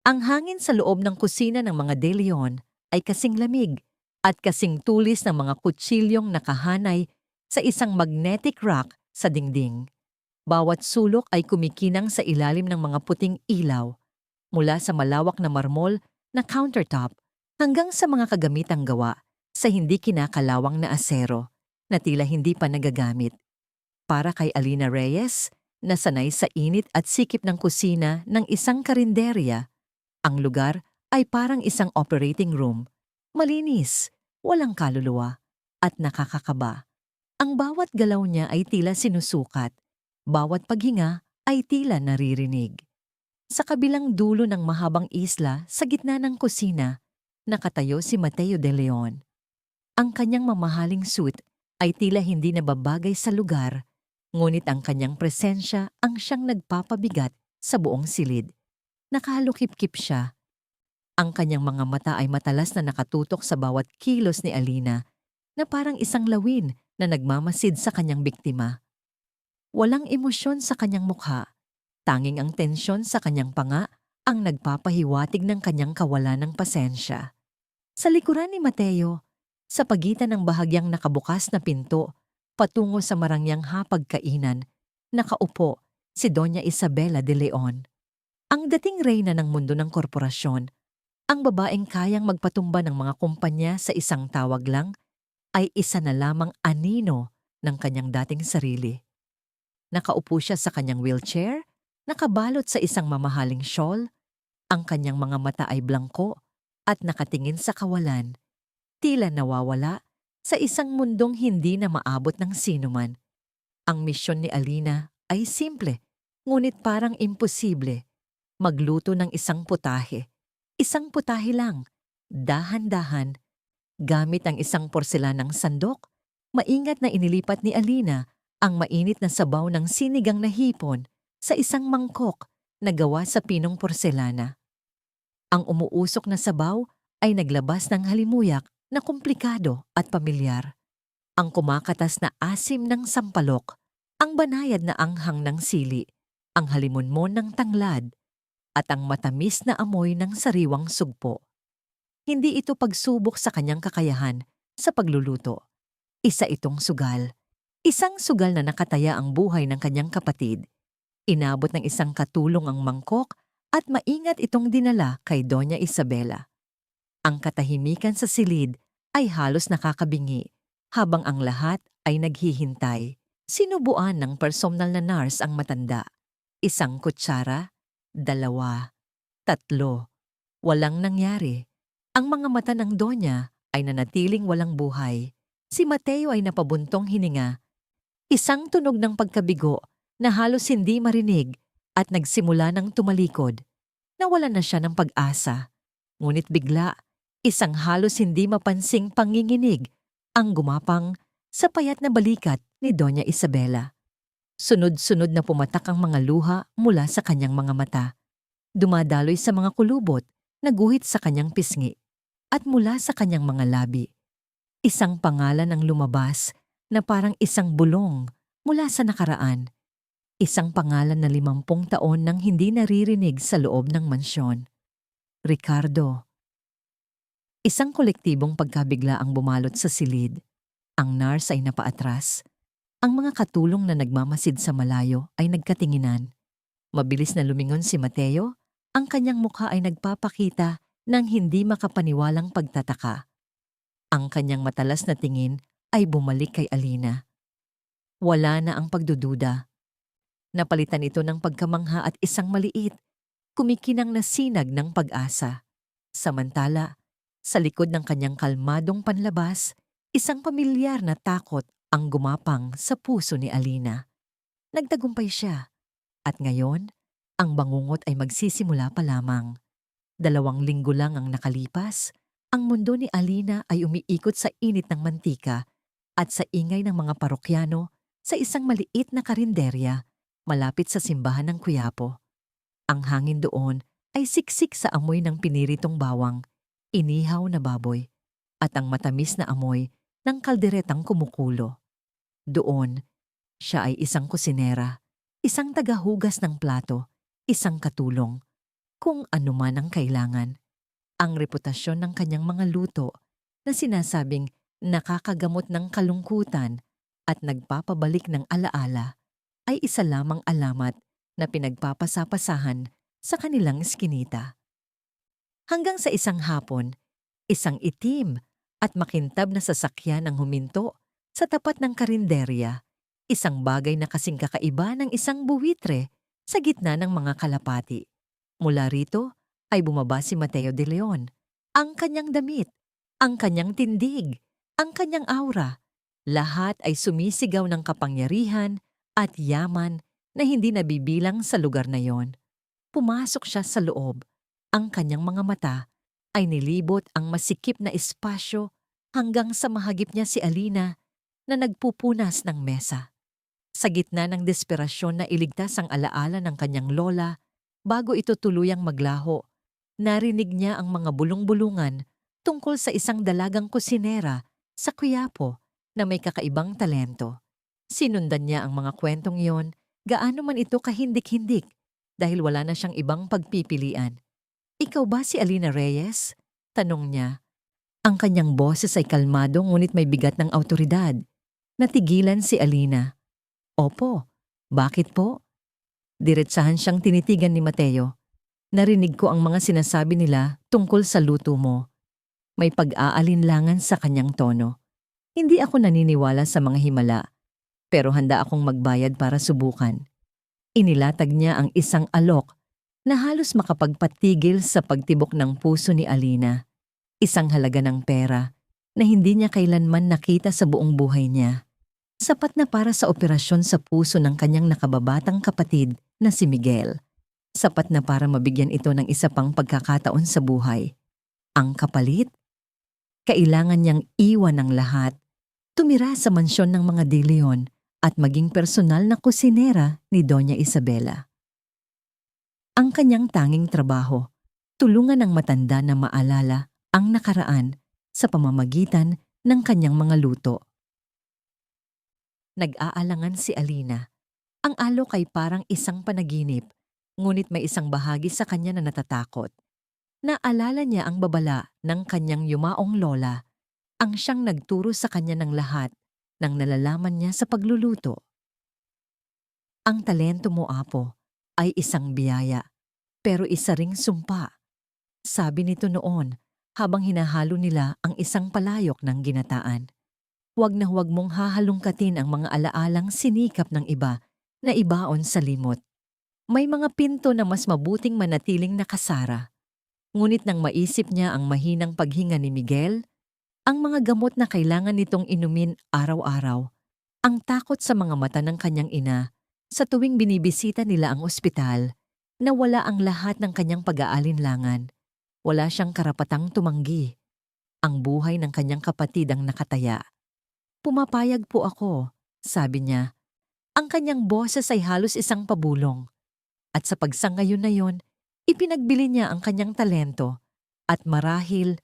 Ang hangin sa loob ng kusina ng mga De Leon ay kasing lamig at kasing tulis ng mga kutsilyong nakahanay sa isang magnetic rack sa dingding. Bawat sulok ay kumikinang sa ilalim ng mga puting ilaw, mula sa malawak na marmol na countertop hanggang sa mga kagamitang gawa sa hindi kinakalawang na asero na tila hindi pa nagagamit. Para kay Alina Reyes, na sanay sa init at sikip ng kusina ng isang karinderya, ang lugar ay parang isang operating room. Malinis, walang kaluluwa, at nakakakaba. Ang bawat galaw niya ay tila sinusukat. Bawat paghinga ay tila naririnig. Sa kabilang dulo ng mahabang isla sa gitna ng kusina, nakatayo si Mateo de Leon. Ang kanyang mamahaling suit ay tila hindi nababagay sa lugar, ngunit ang kanyang presensya ang siyang nagpapabigat sa buong silid. Nakahalukip-kip siya. Ang kanyang mga mata ay matalas na nakatutok sa bawat kilos ni Alina, na parang isang lawin na nagmamasid sa kanyang biktima. Walang emosyon sa kanyang mukha, tanging ang tensyon sa kanyang panga ang nagpapahiwatig ng kanyang kawalan ng pasensya. Sa likuran ni Mateo, sa pagitan ng bahagyang nakabukas na pinto, patungo sa marangyang hapagkainan, nakaupo si Doña Isabela de Leon. Ang dating reyna ng mundo ng korporasyon, ang babaeng kayang magpatumba ng mga kumpanya sa isang tawag lang, ay isa na lamang anino ng kanyang dating sarili. Nakaupo siya sa kanyang wheelchair, nakabalot sa isang mamahaling shawl, ang kanyang mga mata ay blangko at nakatingin sa kawalan, tila nawawala sa isang mundong hindi na maabot ng sinuman. Ang misyon ni Alina ay simple, ngunit parang imposible. Magluto ng isang putahe. Isang putahe lang, dahan-dahan, gamit ang isang porselanang sandok. Maingat na inilipat ni Alina ang mainit na sabaw ng sinigang na hipon sa isang mangkok na gawa sa pinong porselana. Ang umuusok na sabaw ay naglabas ng halimuyak na komplikado at pamilyar. Ang kumakatas na asim ng sampalok, ang banayad na anghang ng sili, ang halimonmon ng tanglad, at ang matamis na amoy ng sariwang sugpo. Hindi ito pagsubok sa kanyang kakayahan sa pagluluto. Isa itong sugal. Isang sugal na nakataya ang buhay ng kanyang kapatid. Inabot ng isang katulong ang mangkok at maingat itong dinala kay Doña Isabela. Ang katahimikan sa silid ay halos nakakabingi habang ang lahat ay naghihintay. Sinubuan ng personal na nurse ang matanda. Isang kutsara, dalawa, tatlo. Walang nangyari. Ang mga mata ng Donya ay nanatiling walang buhay. Si Mateo ay napabuntong hininga. Isang tunog ng pagkabigo na halos hindi marinig at nagsimula ng tumalikod. Nawalan na siya ng pag-asa. Ngunit bigla, isang halos hindi mapansing panginginig ang gumapang sa payat na balikat ni Doña Isabela. Sunod-sunod na pumatak ang mga luha mula sa kanyang mga mata. Dumadaloy sa mga kulubot, naguhit sa kanyang pisngi, at mula sa kanyang mga labi. Isang pangalan ang lumabas na parang isang bulong mula sa nakaraan. Isang pangalan na 50 taon nang hindi naririnig sa loob ng mansyon. Ricardo. Isang kolektibong pagkabigla ang bumalot sa silid. Ang nurse ay napaatras. Ang mga katulong na nagmamasid sa malayo ay nagkatinginan. Mabilis na lumingon si Mateo, ang kanyang mukha ay nagpapakita ng hindi makapaniwalang pagtataka. Ang kanyang matalas na tingin ay bumalik kay Alina. Wala na ang pagdududa. Napalitan ito ng pagkamangha at isang maliit, kumikinang na sinag ng pag-asa. Samantala, sa likod ng kanyang kalmadong panlabas, isang pamilyar na takot ang gumapang sa puso ni Alina. Nagtagumpay siya, at ngayon, ang bangungot ay magsisimula pa lamang. 2 linggo lang ang nakalipas, ang mundo ni Alina ay umiikot sa init ng mantika at sa ingay ng mga parokyano sa isang maliit na karinderya malapit sa simbahan ng Quiapo. Ang hangin doon ay siksik sa amoy ng piniritong bawang, inihaw na baboy, at ang matamis na amoy ng kalderetang kumukulo. Doon, siya ay isang kusinera, isang tagahugas ng plato, isang katulong. kung ano man ang kailangan. Ang reputasyon ng kanyang mga luto na sinasabing nakakagamot ng kalungkutan at nagpapabalik ng alaala ay isa lamang alamat na pinagpapasapasahan sa kanilang eskinita. Hanggang sa isang hapon, isang itim at makintab na sasakyan ang huminto sa tapat ng karinderya, isang bagay na kasing kakaiba ng isang buwitre sa gitna ng mga kalapati. Mula rito ay bumaba si Mateo de Leon. Ang kanyang damit, ang kanyang tindig, ang kanyang aura, lahat ay sumisigaw ng kapangyarihan at yaman na hindi nabibilang sa lugar na yon. Pumasok siya sa loob. Ang kanyang mga mata ay nilibot ang masikip na espasyo hanggang sa mahagip niya si Alina na nagpupunas ng mesa. Sa gitna ng desperasyon na iligtas ang alaala ng kanyang lola, bago ito tuluyang maglaho, narinig niya ang mga bulong-bulungan tungkol sa isang dalagang kusinera sa Quiapo na may kakaibang talento. Sinundan niya ang mga kwentong iyon, gaano man ito kahindik-hindik, dahil wala na siyang ibang pagpipilian. "Ikaw ba si Alina Reyes?" tanong niya. Ang kanyang boses ay kalmado ngunit may bigat ng awtoridad. Natigilan si Alina. "Opo, bakit po?" Diretsahan siyang tinitigan ni Mateo. "Narinig ko ang mga sinasabi nila tungkol sa luto mo." May pag-aalinlangan sa kanyang tono. "Hindi ako naniniwala sa mga himala, pero handa akong magbayad para subukan." Inilatag niya ang isang alok na halos makapagpatigil sa pagtibok ng puso ni Alina. Isang halaga ng pera na hindi niya kailanman nakita sa buong buhay niya. Sapat na para sa operasyon sa puso ng kanyang nakababatang kapatid na si Miguel. Sapat na para mabigyan ito ng isa pang pagkakataon sa buhay. Ang kapalit? Kailangan niyang iwan ang lahat, tumira sa mansyon ng mga De Leon at maging personal na kusinera ni Doña Isabela. Ang kanyang tanging trabaho, tulungan ng matanda na maalala ang nakaraan sa pamamagitan ng kanyang mga luto. Nag-aalangan si Alina. Ang alok ay parang isang panaginip, ngunit may isang bahagi sa kanya na natatakot. Naalala niya ang babala ng kanyang yumaong lola, ang siyang nagturo sa kanya ng lahat ng nalalaman niya sa pagluluto. "Ang talento mo, Apo, ay isang biyaya, pero isa ring sumpa," sabi nito noon habang hinahalo nila ang isang palayok ng ginataan. "Huwag na huwag mong hahalungkatin ang mga alaalang sinikap ng iba na ibaon sa limot. May mga pinto na mas mabuting manatiling nakasara." Ngunit nang maisip niya ang mahinang paghinga ni Miguel, ang mga gamot na kailangan nitong inumin araw-araw, ang takot sa mga mata ng kanyang ina sa tuwing binibisita nila ang ospital, nawala ang lahat ng kanyang pag-aalinlangan. Wala siyang karapatang tumanggi. Ang buhay ng kanyang kapatid ang nakataya. "Pumapayag po ako," sabi niya. Ang kanyang boses ay halos isang pabulong. At sa pagsangayon na yon, ipinagbili niya ang kanyang talento at marahil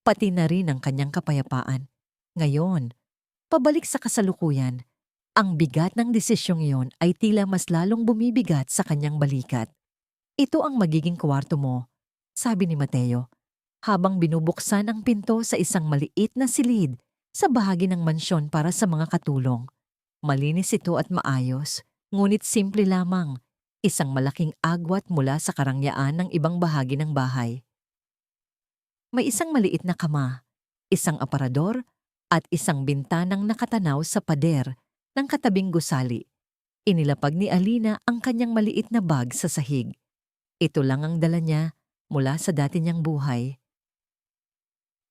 pati na rin ang kanyang kapayapaan. Ngayon, pabalik sa kasalukuyan, ang bigat ng desisyong iyon ay tila mas lalong bumibigat sa kanyang balikat. "Ito ang magiging kwarto mo," sabi ni Mateo, habang binubuksan ang pinto sa isang maliit na silid sa bahagi ng mansyon para sa mga katulong. Malinis ito at maayos, ngunit simple lamang, isang malaking agwat mula sa karangyaan ng ibang bahagi ng bahay. May isang maliit na kama, isang aparador, at isang bintanang nakatanaw sa pader ng katabing gusali. Inilapag ni Alina ang kanyang maliit na bag sa sahig. Ito lang ang dala niya mula sa dati niyang buhay.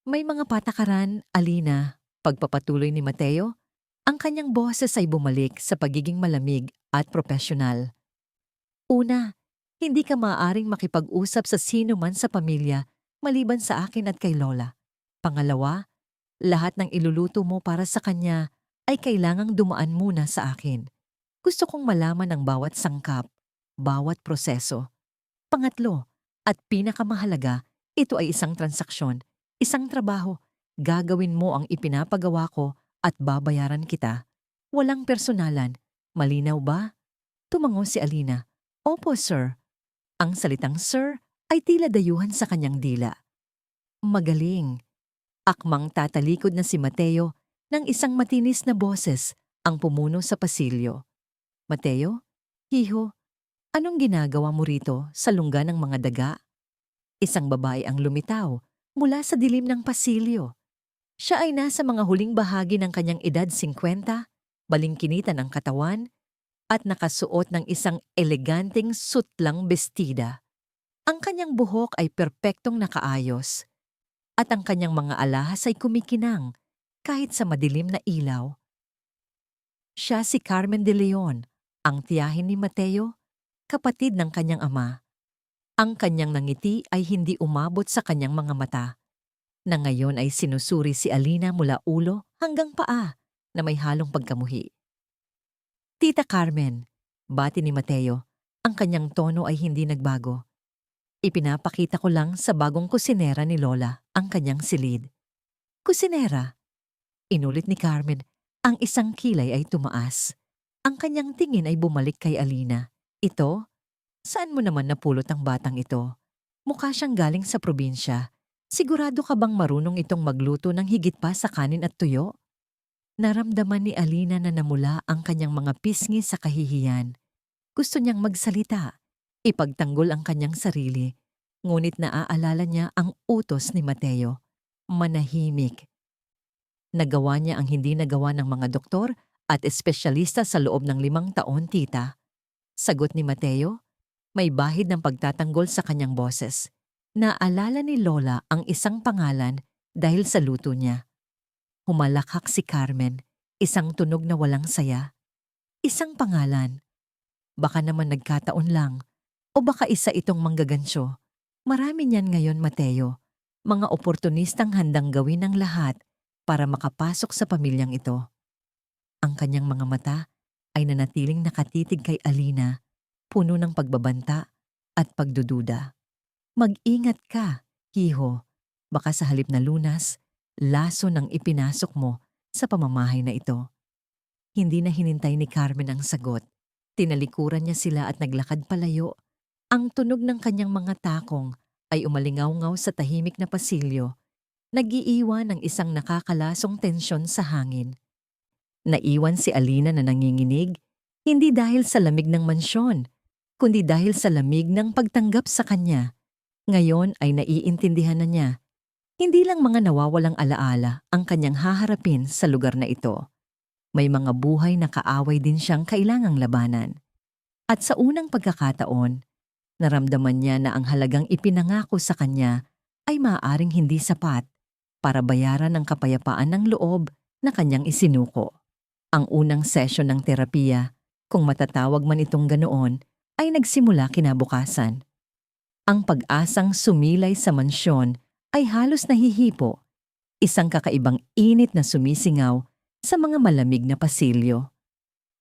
"May mga patakaran, Alina," pagpapatuloy ni Mateo. Ang kanyang boses ay bumalik sa pagiging malamig at propesyonal. "Una, hindi ka maaaring makipag-usap sa sino man sa pamilya maliban sa akin at kay Lola. Pangalawa, lahat ng iluluto mo para sa kanya ay kailangang dumaan muna sa akin. Gusto kong malaman ang bawat sangkap, bawat proseso. Pangatlo, at pinakamahalaga, ito ay isang transaksyon, isang trabaho. Gagawin mo ang ipinapagawa ko at babayaran kita. Walang personalan. Malinaw ba?" Tumango si Alina. "Opo, sir." Ang salitang sir ay tila dayuhan sa kanyang dila. Magaling. Akmang tatalikod na si Mateo ng isang matinis na boses ang pumuno sa pasilyo. Mateo, hiho, anong ginagawa mo rito sa lungga ng mga daga? Isang babae ang lumitaw mula sa dilim ng pasilyo. Siya ay nasa mga huling bahagi ng kanyang edad 50, balingkinitan ang katawan, at nakasuot ng isang eleganteng sutlang bestida. Ang kanyang buhok ay perpektong nakaayos, at ang kanyang mga alahas ay kumikinang kahit sa madilim na ilaw. Siya si Carmen de Leon, ang tiyahin ni Mateo, kapatid ng kanyang ama. Ang kanyang nangiti ay hindi umabot sa kanyang mga mata, na ngayon ay sinusuri si Alina mula ulo hanggang paa na may halong pagkamuhi. Tita Carmen, bati ni Mateo, ang kanyang tono ay hindi nagbago. Ipinapakita ko lang sa bagong kusinera ni Lola ang kanyang silid. Kusinera? Inulit ni Carmen, ang isang kilay ay tumaas. Ang kanyang tingin ay bumalik kay Alina. Ito? Saan mo naman napulot ang batang ito? Mukha siyang galing sa probinsya. Sigurado ka bang marunong itong magluto ng higit pa sa kanin at tuyo? Naramdaman ni Alina na namula ang kanyang mga pisngi sa kahihiyan. Gusto niyang magsalita, ipagtanggol ang kanyang sarili, ngunit naaalala niya ang utos ni Mateo. Manahimik. Nagawa niya ang hindi nagawa ng mga doktor at espesyalista sa loob ng 5 taon, tita. Sagot ni Mateo, may bahid ng pagtatanggol sa kanyang boses. Naalala ni Lola ang isang pangalan dahil sa luto niya. Humalakhak si Carmen, isang tunog na walang saya. Isang pangalan. Baka naman nagkataon lang, o baka isa itong manggagansyo. Marami niyan ngayon, Mateo. Mga oportunistang handang gawin ang lahat para makapasok sa pamilyang ito. Ang kanyang mga mata ay nanatiling nakatitig kay Alina, puno ng pagbabanta at pagdududa. Mag-ingat ka, hiho. Baka sa halip na lunas, laso nang ipinasok mo sa pamamahay na ito. Hindi na hinintay ni Carmen ang sagot. Tinalikuran niya sila at naglakad palayo. Ang tunog ng kanyang mga takong ay umalingaw-ngaw sa tahimik na pasilyo, nag-iiwan ng isang nakakalasong tensyon sa hangin. Naiwan si Alina na nanginginig, hindi dahil sa lamig ng mansyon, kundi dahil sa lamig ng pagtanggap sa kanya. Ngayon ay naiintindihan na niya. Hindi lang mga nawawalang alaala ang kanyang haharapin sa lugar na ito. May mga buhay na kaaway din siyang kailangang labanan. At sa unang pagkakataon, naramdaman niya na ang halagang ipinangako sa kanya ay maaaring hindi sapat para bayaran ang kapayapaan ng loob na kanyang isinuko. Ang unang sesyon ng terapiya, kung matatawag man itong ganoon, ay nagsimula kinabukasan. Ang pag-asang sumilay sa mansyon ay halos nahihipo, isang kakaibang init na sumisingaw sa mga malamig na pasilyo.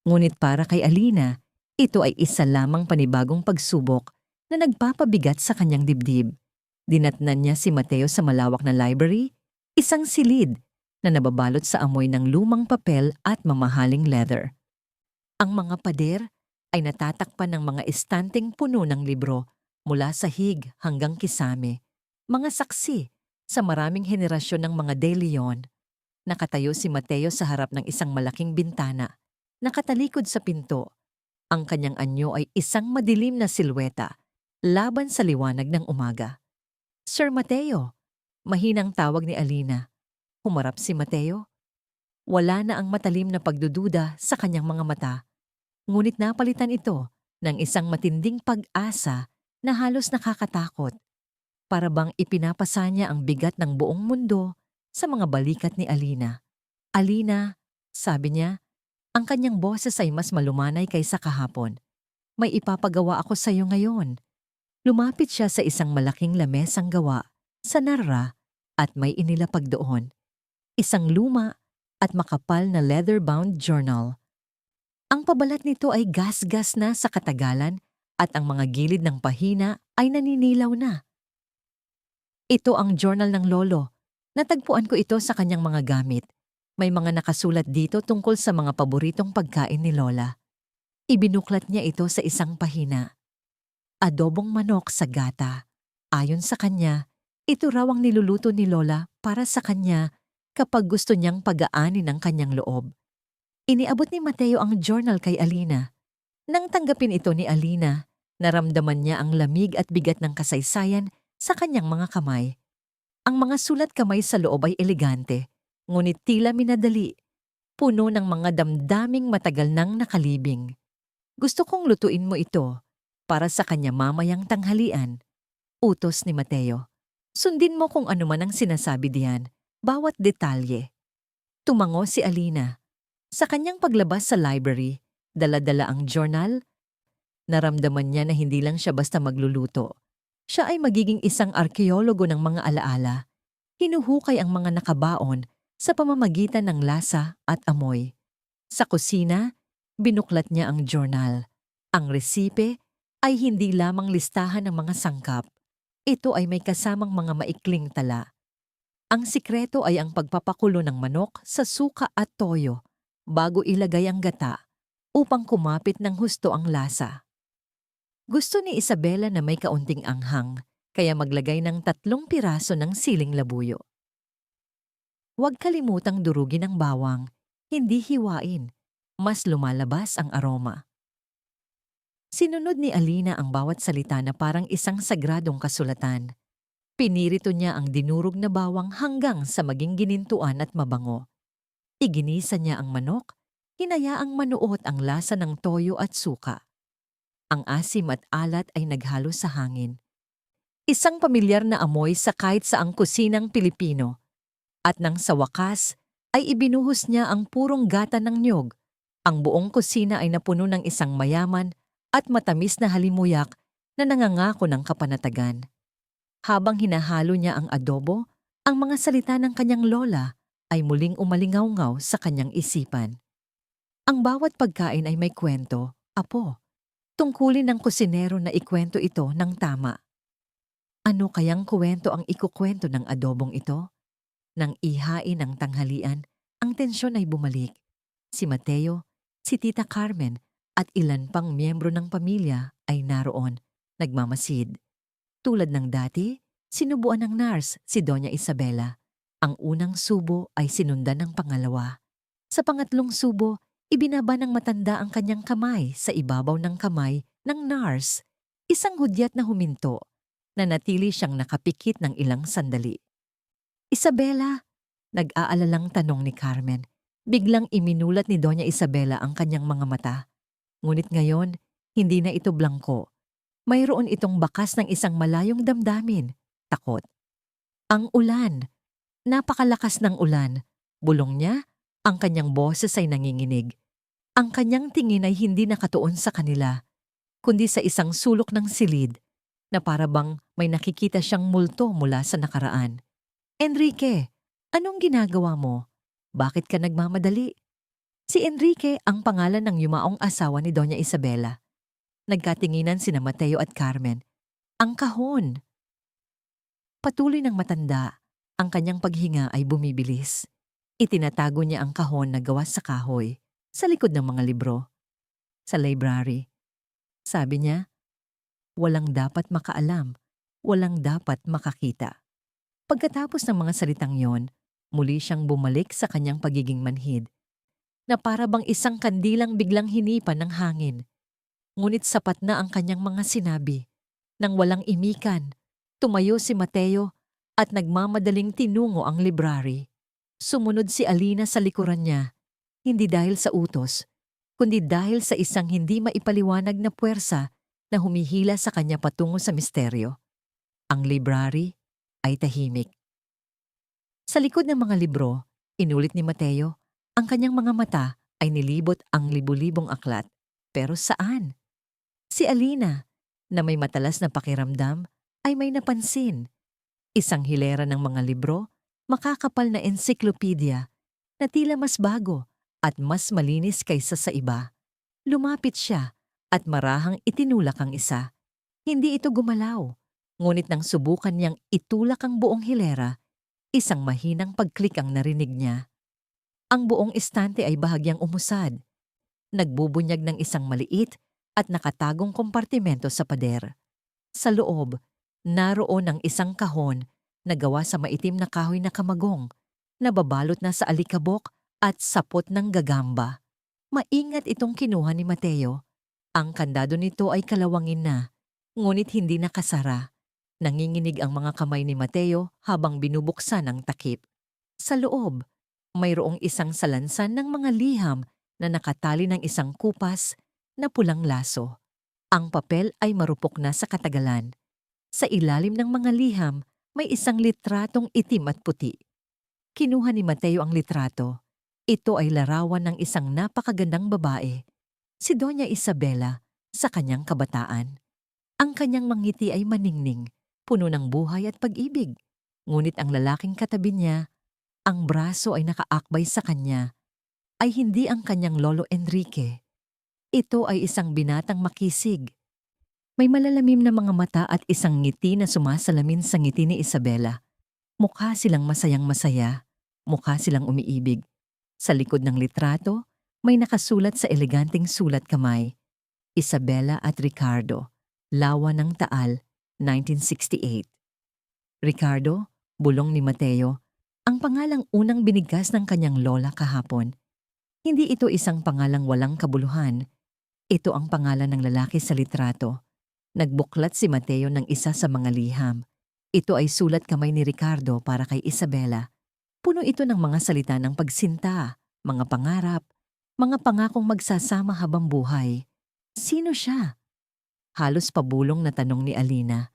Ngunit para kay Alina, ito ay isa lamang panibagong pagsubok na nagpapabigat sa kanyang dibdib. Dinatnan niya si Mateo sa malawak na library, isang silid na nababalot sa amoy ng lumang papel at mamahaling leather. Ang mga pader ay natatakpan ng mga estanteng puno ng libro mula sahig hanggang kisame, mga saksi sa maraming henerasyon ng mga De Leon. Nakatayo si Mateo sa harap ng isang malaking bintana, nakatalikod sa pinto. Ang kanyang anyo ay isang madilim na silweta, laban sa liwanag ng umaga. Sir Mateo, mahinang tawag ni Alina. Humarap si Mateo. Wala na ang matalim na pagdududa sa kanyang mga mata, ngunit napalitan ito ng isang matinding pag-asa na halos nakakatakot. Para bang ipinapasa niya ang bigat ng buong mundo sa mga balikat ni Alina. Alina, sabi niya, ang kanyang boses ay mas malumanay kaysa kahapon. May ipapagawa ako sa iyo ngayon. Lumapit siya sa isang malaking lamesang gawa sa narra at may inilapag doon. Isang luma at makapal na leather-bound journal. Ang pabalat nito ay gas-gas na sa katagalan at ang mga gilid ng pahina ay naninilaw na. Ito ang journal ng lolo. Natagpuan ko ito sa kanyang mga gamit. May mga nakasulat dito tungkol sa mga paboritong pagkain ni Lola. Ibinuklat niya ito sa isang pahina. Adobong manok sa gata, Ayon sa kanya, ito raw ang niluluto ni Lola para sa kanya kapag gusto niyang pagaanin ang kanyang loob. Iniabot ni Mateo ang journal kay Alina. Nang tanggapin ito ni Alina, naramdaman niya ang lamig at bigat ng kasaysayan sa kanyang mga kamay. Ang mga sulat kamay sa loob ay elegante, ngunit tila minadali, puno ng mga damdaming matagal nang nakalibing. Gusto kong lutuin mo ito para sa kanya mamayang tanghalian, utos ni Mateo. Sundin mo kung ano man ang sinasabi diyan, bawat detalye. Tumango si Alina. Sa kanyang paglabas sa library, dala-dala ang journal. Naramdaman niya na hindi lang siya basta magluluto. Siya ay magiging isang arkeologo ng mga alaala. Hinuhukay ang mga nakabaon sa pamamagitan ng lasa at amoy. Sa kusina, binuklat niya ang journal. Ang resipe ay hindi lamang listahan ng mga sangkap. Ito ay may kasamang mga maikling tala. Ang sikreto ay ang pagpapakulo ng manok sa suka at toyo bago ilagay ang gata upang kumapit ng husto ang lasa. Gusto ni Isabela na may kaunting anghang, kaya maglagay ng 3 piraso ng siling labuyo. Huwag kalimutang durugin ang bawang, hindi hiwain. Mas lumalabas ang aroma. Sinunod ni Alina ang bawat salita na parang isang sagradong kasulatan. Pinirito niya ang dinurog na bawang hanggang sa maging ginintuan at mabango. Iginisa niya ang manok, hinayaang manuot ang lasa ng toyo at suka. Ang asim at alat ay naghalo sa hangin. Isang pamilyar na amoy sa kahit saang kusinang Pilipino. At nang sa wakas, ay ibinuhos niya ang purong gata ng niyog. Ang buong kusina ay napuno ng isang mayaman at matamis na halimuyak na nangangako ng kapanatagan. Habang hinahalo niya ang adobo, ang mga salita ng kanyang lola ay muling umalingaw-ngaw sa kanyang isipan. Ang bawat pagkain ay may kwento, apo. Tungkulin ng kusinero na ikwento ito ng tama. Ano kayang kwento ang ikukwento ng adobong ito? Nang ihain ng tanghalian, ang tensyon ay bumalik. Si Mateo, si Tita Carmen at ilan pang miyembro ng pamilya ay naroon, nagmamasid. Tulad ng dati, sinubuan ng nurse si Doña Isabela. Ang unang subo ay sinundan ng pangalawa. Sa pangatlong subo, ibinaba ng matanda ang kanyang kamay sa ibabaw ng kamay ng nurse, isang hudyat na huminto, na natili siyang nakapikit ng ilang sandali. Isabela, nag-aalalang tanong ni Carmen. Biglang iminulat ni Doña Isabela ang kanyang mga mata. Ngunit ngayon, hindi na ito blangko. Mayroon itong bakas ng isang malayong damdamin, takot. Ang ulan. Napakalakas ng ulan. Bulong niya, ang kanyang boses ay nanginginig. Ang kanyang tingin ay hindi nakatuon sa kanila, kundi sa isang sulok ng silid na para bang may nakikita siyang multo mula sa nakaraan. Enrique, anong ginagawa mo? Bakit ka nagmamadali? Si Enrique ang pangalan ng yumaong asawa ni Doña Isabela. Nagkatinginan sina Mateo at Carmen. Ang kahon! Patuloy ng matanda, ang kanyang paghinga ay bumibilis. Itinatago niya ang kahon na gawa sa kahoy, sa likod ng mga libro, sa library. Sabi niya, walang dapat makaalam, walang dapat makakita. Pagkatapos ng mga salitang yon, muli siyang bumalik sa kanyang pagiging manhid, na para bang isang kandilang biglang hinipan ng hangin. Ngunit sapat na ang kanyang mga sinabi. Nang walang imikan, tumayo si Mateo at nagmamadaling tinungo ang library. Sumunod si Alina sa likuran niya, hindi dahil sa utos, kundi dahil sa isang hindi maipaliwanag na puwersa na humihila sa kanya patungo sa misteryo. Ang library ay tahimik. Sa likod ng mga libro, inulit ni Mateo, ang kanyang mga mata ay nilibot ang libu-libong aklat. Pero saan? Si Alina, na may matalas na pakiramdam, ay may napansin. Isang hilera ng mga libro, makakapal na ensiklopedia, na tila mas bago at mas malinis kaysa sa iba. Lumapit siya at marahang itinulak ang isa. Hindi ito gumalaw, ngunit nang subukan niyang itulak ang buong hilera, isang mahinang pagklik ang narinig niya. Ang buong estante ay bahagyang umusad. Nagbubunyag ng isang maliit at nakatagong kompartimento sa pader. Sa loob, naroon ang isang kahon na gawa sa maitim na kahoy na kamagong, nababalot na sa alikabok at sapot ng gagamba. Maingat itong kinuha ni Mateo. Ang kandado nito ay kalawangin na, ngunit hindi nakasara. Nanginginig ang mga kamay ni Mateo habang binubuksan ang takip. Sa loob, mayroong isang salansan ng mga liham na nakatali ng isang kupas na pulang laso. Ang papel ay marupok na sa katagalan. Sa ilalim ng mga liham, may isang litratong itim at puti. Kinuha ni Mateo ang litrato. Ito ay larawan ng isang napakagandang babae, si Doña Isabela, sa kanyang kabataan. Ang kanyang mangiti ay maningning, puno ng buhay at pag-ibig. Ngunit ang lalaking katabi niya, ang braso ay nakaakbay sa kanya, ay hindi ang kanyang lolo Enrique. Ito ay isang binatang makisig. May malalamim na mga mata at isang ngiti na sumasalamin sa ngiti ni Isabela. Mukha silang masayang-masaya, mukha silang umiibig. Sa likod ng litrato, may nakasulat sa eleganteng sulat kamay, Isabela at Ricardo, Lawa ng Taal, 1968. Ricardo, bulong ni Mateo, ang pangalang unang binigkas ng kanyang lola kahapon. Hindi ito isang pangalang walang kabuluhan. Ito ang pangalan ng lalaki sa litrato. Nagbuklat si Mateo ng isa sa mga liham. Ito ay sulat kamay ni Ricardo para kay Isabela. Puno ito ng mga salita ng pagsinta, mga pangarap, mga pangakong magsasama habang buhay. Sino siya? Halos pabulong na tanong ni Alina,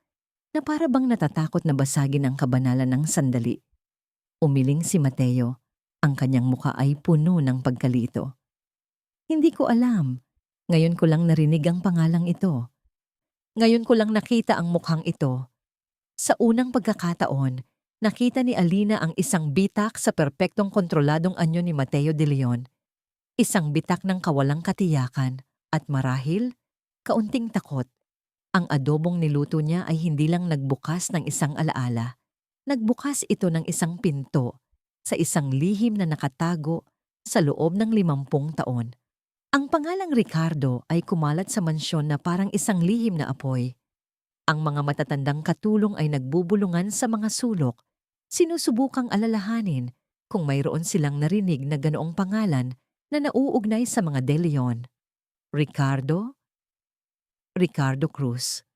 na para bang natatakot na basagin ang kabanalan ng sandali. Umiling si Mateo. Ang kanyang mukha ay puno ng pagkalito. Hindi ko alam. Ngayon ko lang narinig ang pangalang ito. Ngayon ko lang nakita ang mukhang ito. Sa unang pagkakataon, nakita ni Alina ang isang bitak sa perpektong kontroladong anyo ni Mateo de Leon. Isang bitak ng kawalang katiyakan at marahil, kaunting takot. Ang adobong niluto niya ay hindi lang nagbukas ng isang alaala. Nagbukas ito ng isang pinto sa isang lihim na nakatago sa loob ng 50 taon. Ang pangalang Ricardo ay kumalat sa mansyon na parang isang lihim na apoy. Ang mga matatandang katulong ay nagbubulungan sa mga sulok, sinusubukang alalahanin kung mayroon silang narinig na ganoong pangalan na nauugnay sa mga De Leon. Ricardo Cruz.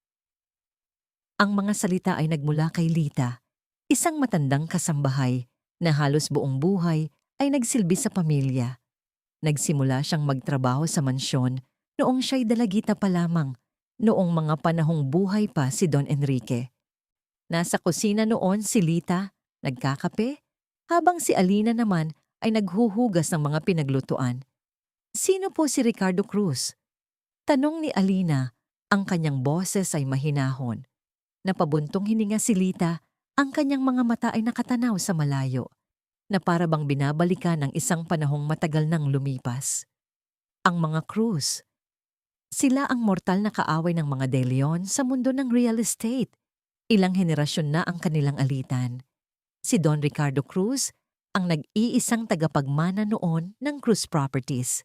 Ang mga salita ay nagmula kay Lita, isang matandang kasambahay na halos buong buhay ay nagsilbi sa pamilya. Nagsimula siyang magtrabaho sa mansyon noong siya'y dalagita pa lamang, noong mga panahong buhay pa si Don Enrique. Nasa kusina noon si Lita, nagkakape, habang si Alina naman ay naghuhugas ng mga pinaglutuan. Sino po si Ricardo Cruz? Tanong ni Alina, ang kanyang boses ay mahinahon. Napabuntong hininga si Lita, ang kanyang mga mata ay nakatanaw sa malayo, na para bang binabalikan ng isang panahong matagal nang lumipas. Ang mga Cruz. Sila ang mortal na kaaway ng mga De Leon sa mundo ng real estate. Ilang henerasyon na ang kanilang alitan. Si Don Ricardo Cruz, ang nag-iisang tagapagmana noon ng Cruz Properties.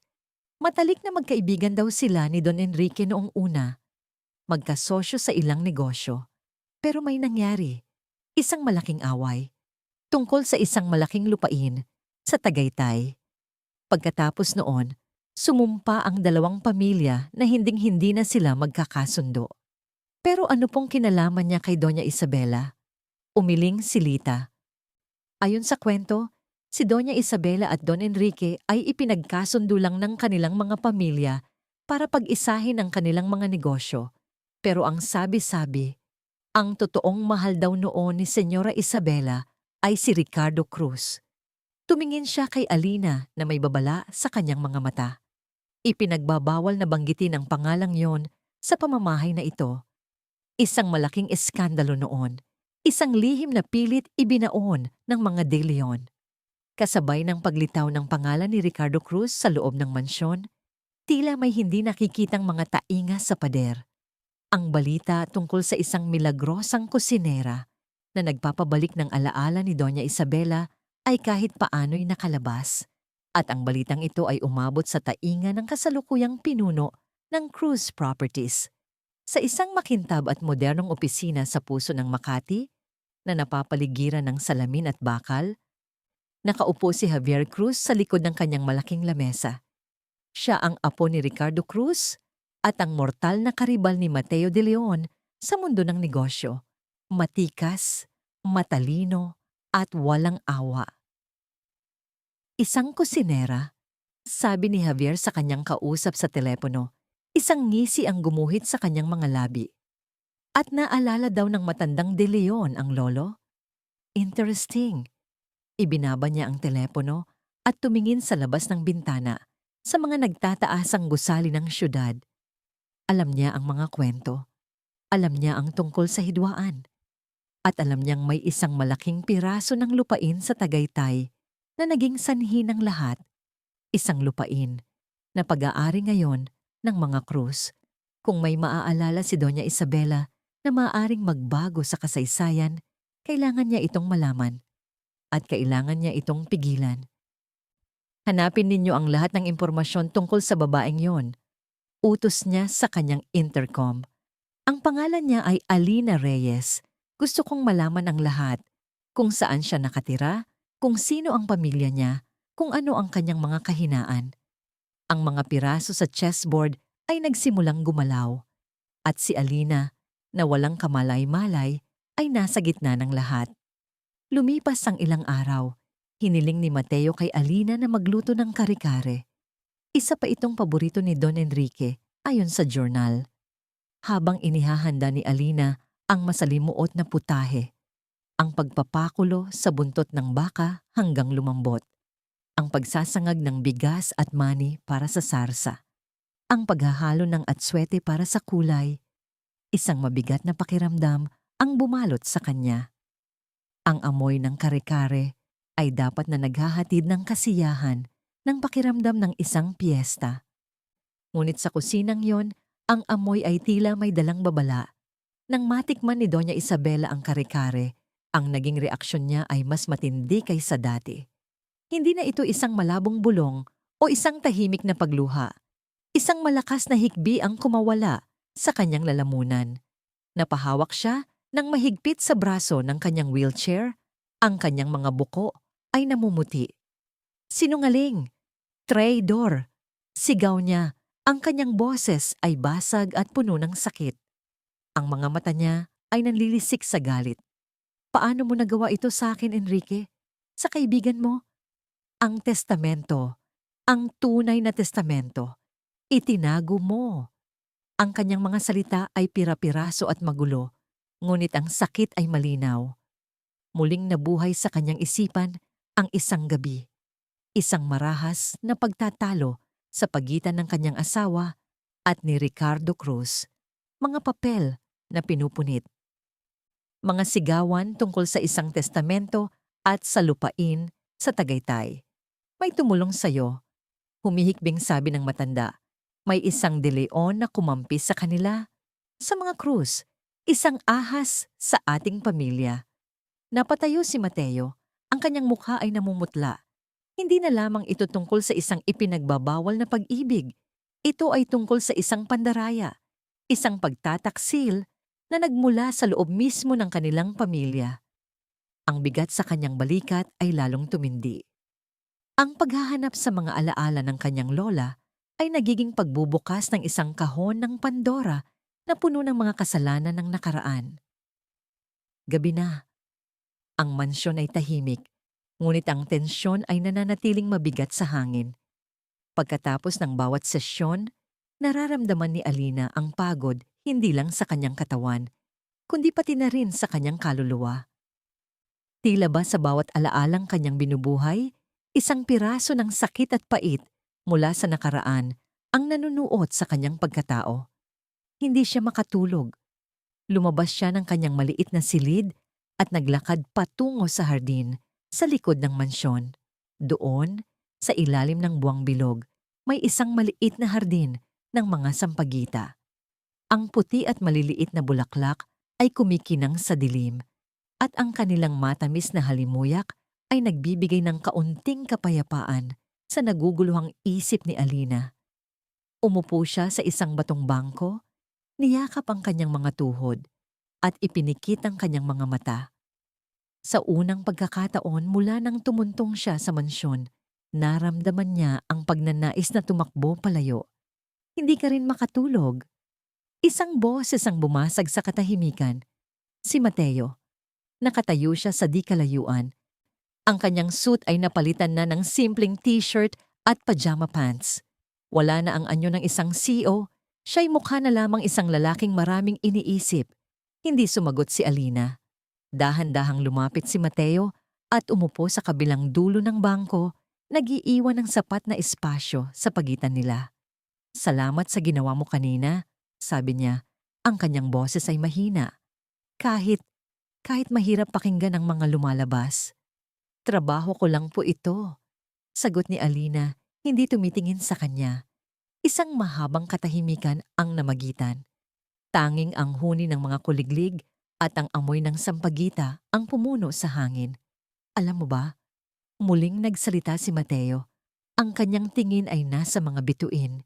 Matalik na magkaibigan daw sila ni Don Enrique noong una. Magkasosyo sa ilang negosyo. Pero may nangyari. Isang malaking away. Tungkol sa isang malaking lupain sa Tagaytay. Pagkatapos noon, sumumpa ang dalawang pamilya na hinding-hindi na sila magkakasundo. Pero ano pong kinalaman niya kay Doña Isabela? Umiling si Lita. Ayon sa kwento, si Doña Isabela at Don Enrique ay ipinagkasundo lang ng kanilang mga pamilya para pag-isahin ang kanilang mga negosyo. Pero ang sabi-sabi, ang totoong mahal daw noon ni Senyora Isabela ay si Ricardo Cruz. Tumingin siya kay Alina na may babala sa kanyang mga mata. Ipinagbabawal na banggitin ang pangalang yon sa pamamahay na ito. Isang malaking eskandalo noon. Isang lihim na pilit ibinaon ng mga De Leon. Kasabay ng paglitaw ng pangalan ni Ricardo Cruz sa loob ng mansyon, tila may hindi nakikitang mga tainga sa pader. Ang balita tungkol sa isang milagrosang kusinera na nagpapabalik ng alaala ni Doña Isabela ay kahit paano'y nakalabas. At ang balitang ito ay umabot sa tainga ng kasalukuyang pinuno ng Cruz Properties. Sa isang makintab at modernong opisina sa puso ng Makati, na napapaligiran ng salamin at bakal, nakaupo si Javier Cruz sa likod ng kanyang malaking lamesa. Siya ang apo ni Ricardo Cruz at ang mortal na karibal ni Mateo de Leon sa mundo ng negosyo. Matikas, matalino, at walang awa. Isang kusinera, sabi ni Javier sa kanyang kausap sa telepono, isang ngisi ang gumuhit sa kanyang mga labi. At naalala daw ng matandang De Leon ang lolo. Interesting. Ibinaba niya ang telepono at tumingin sa labas ng bintana sa mga nagtataasang gusali ng syudad. Alam niya ang mga kwento. Alam niya ang tungkol sa hidwaan. At alam niyang may isang malaking piraso ng lupain sa Tagaytay na naging sanhi ng lahat. Isang lupain na pag-aari ngayon ng mga Cruz. Kung may maaalala si Doña Isabela na maaaring magbago sa kasaysayan, kailangan niya itong malaman at kailangan niya itong pigilan. Hanapin ninyo ang lahat ng impormasyon tungkol sa babaeng yon. Utos niya sa kanyang intercom. Ang pangalan niya ay Alina Reyes. Gusto kong malaman ang lahat. Kung saan siya nakatira, kung sino ang pamilya niya, kung ano ang kanyang mga kahinaan. Ang mga piraso sa chessboard ay nagsimulang gumalaw. At si Alina, na walang kamalay-malay, ay nasa gitna ng lahat. Lumipas ang ilang araw. Hiniling ni Mateo kay Alina na magluto ng kare-kare. Isa pa itong paborito ni Don Enrique, ayon sa journal. Habang inihahanda ni Alina ang masalimuot na putahe, ang pagpapakulo sa buntot ng baka hanggang lumambot, ang pagsasangag ng bigas at mani para sa sarsa, ang paghahalo ng atswete para sa kulay, isang mabigat na pakiramdam ang bumalot sa kanya. Ang amoy ng kare-kare ay dapat na naghahatid ng kasiyahan ng pakiramdam ng isang piyesta. Ngunit sa kusinang yon, ang amoy ay tila may dalang babala. Nang matikman ni Doña Isabela ang kare-kare, ang naging reaksyon niya ay mas matindi kaysa dati. Hindi na ito isang malabong bulong o isang tahimik na pagluha. Isang malakas na hikbi ang kumawala sa kanyang lalamunan. Napahawak siya ng mahigpit sa braso ng kanyang wheelchair. Ang kanyang mga buko ay namumuti. Sinungaling! Traidor! Sigaw niya. Ang kanyang boses ay basag at puno ng sakit. Ang mga mata niya ay nanlilisik sa galit. Paano mo nagawa ito sa akin, Enrique? Sa kaibigan mo? Ang testamento, ang tunay na testamento, itinago mo. Ang kanyang mga salita ay pira-piraso at magulo, ngunit ang sakit ay malinaw. Muling nabuhay sa kanyang isipan ang isang gabi. Isang marahas na pagtatalo sa pagitan ng kanyang asawa at ni Ricardo Cruz. Mga papel na pinupunit. Mga sigawan tungkol sa isang testamento at sa lupain sa Tagaytay. May tumulong sa'yo. Humihikbing sabi ng matanda. May isang De Leon na kumampi sa kanila. Sa mga Cruz, isang ahas sa ating pamilya. Napatayo si Mateo. Ang kanyang mukha ay namumutla. Hindi na lamang ito tungkol sa isang ipinagbabawal na pag-ibig. Ito ay tungkol sa isang pandaraya. Isang pagtataksil na nagmula sa loob mismo ng kanilang pamilya. Ang bigat sa kanyang balikat ay lalong tumindi. Ang paghahanap sa mga alaala ng kanyang lola ay nagiging pagbubukas ng isang kahon ng Pandora na puno ng mga kasalanan ng nakaraan. Gabi na. Ang mansyon ay tahimik, ngunit ang tensyon ay nananatiling mabigat sa hangin. Pagkatapos ng bawat sesyon, nararamdaman ni Alina ang pagod hindi lang sa kanyang katawan, kundi pati na rin sa kanyang kaluluwa. Tila ba sa bawat alaalang kanyang binubuhay, isang piraso ng sakit at pait mula sa nakaraan ang nanunuot sa kanyang pagkatao. Hindi siya makatulog. Lumabas siya ng kanyang maliit na silid at naglakad patungo sa hardin sa likod ng mansyon. Doon, sa ilalim ng buwang bilog, may isang maliit na hardin ng mga sampagita. Ang puti at maliliit na bulaklak ay kumikinang sa dilim at ang kanilang matamis na halimuyak ay nagbibigay ng kaunting kapayapaan sa naguguluhang isip ni Alina. Umupo siya sa isang batong bangko, Niyakap ang kanyang mga tuhod at ipinikit ang kanyang mga mata. Sa unang pagkakataon mula nang tumuntong siya sa mansyon, naramdaman niya ang pagnanais na tumakbo palayo. Hindi ka rin makatulog. Isang boses ang bumasag sa katahimikan. Si Mateo. Nakatayo siya sa di kalayuan. Ang kanyang suit ay napalitan na ng simpleng t-shirt at pajama pants. Wala na ang anyo ng isang CEO, siya'y mukha na lamang isang lalaking maraming iniisip. Hindi sumagot si Alina. Dahan-dahang lumapit si Mateo at umupo sa kabilang dulo ng bangko, nag-iiwan ng sapat na espasyo sa pagitan nila. Salamat sa ginawa mo kanina, sabi niya. Ang kanyang boses ay mahina. Kahit mahirap pakinggan ang mga lumalabas. Trabaho ko lang po ito, sagot ni Alina, hindi tumitingin sa kanya. Isang mahabang katahimikan ang namagitan. Tanging ang huni ng mga kuliglig at ang amoy ng sampagita ang pumuno sa hangin. Alam mo ba, muling nagsalita si Mateo. Ang kanyang tingin ay nasa mga bituin.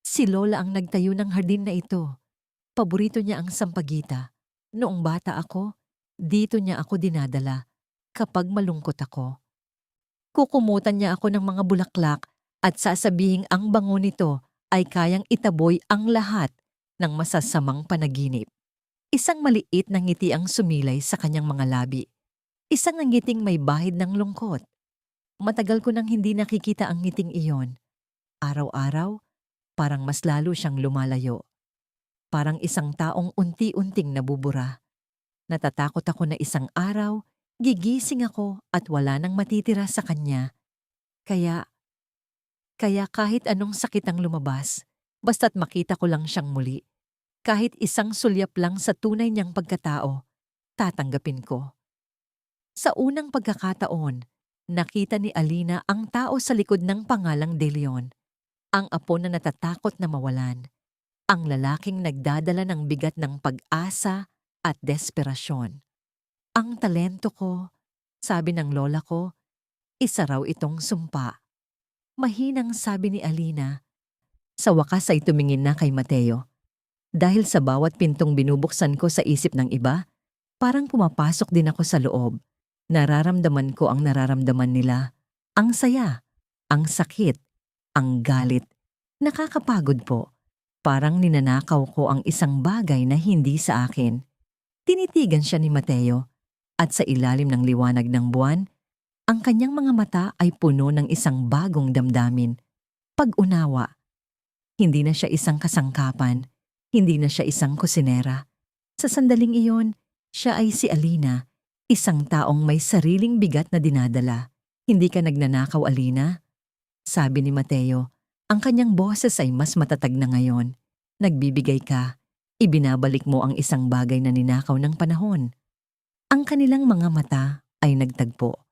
Si Lola ang nagtayo ng hardin na ito. Paborito niya ang sampagita. Noong bata ako, dito niya ako dinadala kapag malungkot ako. Kukumutan niya ako ng mga bulaklak at sasabihing ang bango nito ay kayang itaboy ang lahat ng masasamang panaginip. Isang maliit na ngiti ang sumilay sa kanyang mga labi. Isang ngiting may bahid ng lungkot. Matagal ko nang hindi nakikita ang ngiting iyon. Araw-araw, parang mas lalo siyang lumalayo. Parang isang taong unti-unting nabubura. Natatakot ako na isang araw, gigising ako at wala nang matitira sa kanya. Kaya kahit anong sakit ang lumabas, basta't makita ko lang siyang muli. Kahit isang sulyap lang sa tunay niyang pagkatao, tatanggapin ko. Sa unang pagkakataon, nakita ni Alina ang tao sa likod ng pangalang De Leon. Ang apo na natatakot na mawalan. Ang lalaking nagdadala ng bigat ng pag-asa at desperasyon. Ang talento ko, sabi ng lola ko, isa raw itong sumpa. Mahinang sabi ni Alina. Sa wakas ay tumingin na kay Mateo. Dahil sa bawat pintong binubuksan ko sa isip ng iba, parang pumapasok din ako sa loob. Nararamdaman ko ang nararamdaman nila. Ang saya, ang sakit, ang galit. Nakakapagod po. Parang ninanakaw ko ang isang bagay na hindi sa akin. Tinitigan siya ni Mateo at sa ilalim ng liwanag ng buwan, ang kanyang mga mata ay puno ng isang bagong damdamin. Pag-unawa. Hindi na siya isang kasangkapan. Hindi na siya isang kusinera. Sa sandaling iyon, siya ay si Alina, isang taong may sariling bigat na dinadala. Hindi ka nagnanakaw, Alina? Sabi ni Mateo. Ang kanyang boses ay mas matatag na ngayon. Nagbibigay ka. Ibinabalik mo ang isang bagay na ninakaw ng panahon. Ang kanilang mga mata ay nagtagpo.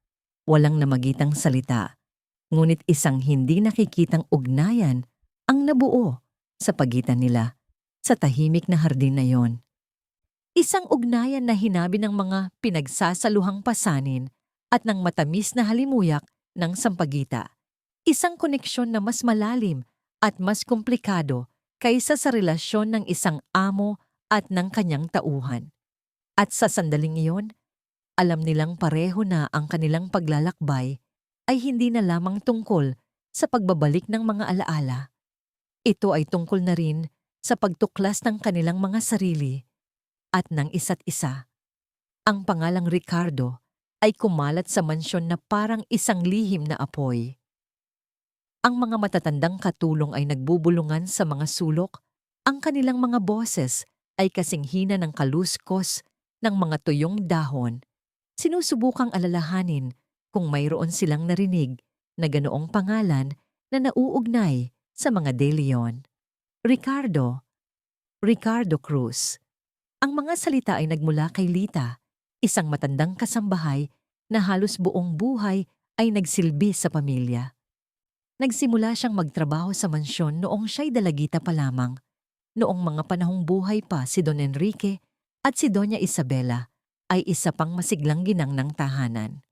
Walang namagitang salita. Ngunit isang hindi nakikitang ugnayan ang nabuo sa pagitan nila sa tahimik na hardin na yon. Isang ugnayan na hinabi ng mga pinagsasaluhang pasanin at ng matamis na halimuyak ng sampagita. Isang koneksyon na mas malalim at mas komplikado kaysa sa relasyon ng isang amo at ng kanyang tauhan. At sa sandaling iyon, alam nilang pareho na ang kanilang paglalakbay ay hindi na lamang tungkol sa pagbabalik ng mga alaala. Ito ay tungkol na rin sa pagtuklas ng kanilang mga sarili at ng isa't isa. Ang pangalang Ricardo ay kumalat sa mansyon na parang isang lihim na apoy. Ang mga matatandang katulong ay nagbubulungan sa mga sulok, ang kanilang mga boses ay kasing hina ng kaluskos ng mga tuyong dahon. Sinusubukang alalahanin kung mayroon silang narinig na ganoong pangalan na nauugnay sa mga De Leon. Ricardo Cruz. Ang mga salita ay nagmula kay Lita, isang matandang kasambahay na halos buong buhay ay nagsilbi sa pamilya. Nagsimula siyang magtrabaho sa mansyon noong siya'y dalagita pa lamang. Noong mga panahong buhay pa si Don Enrique at si Doña Isabela ay isa pang masiglang ginang ng tahanan.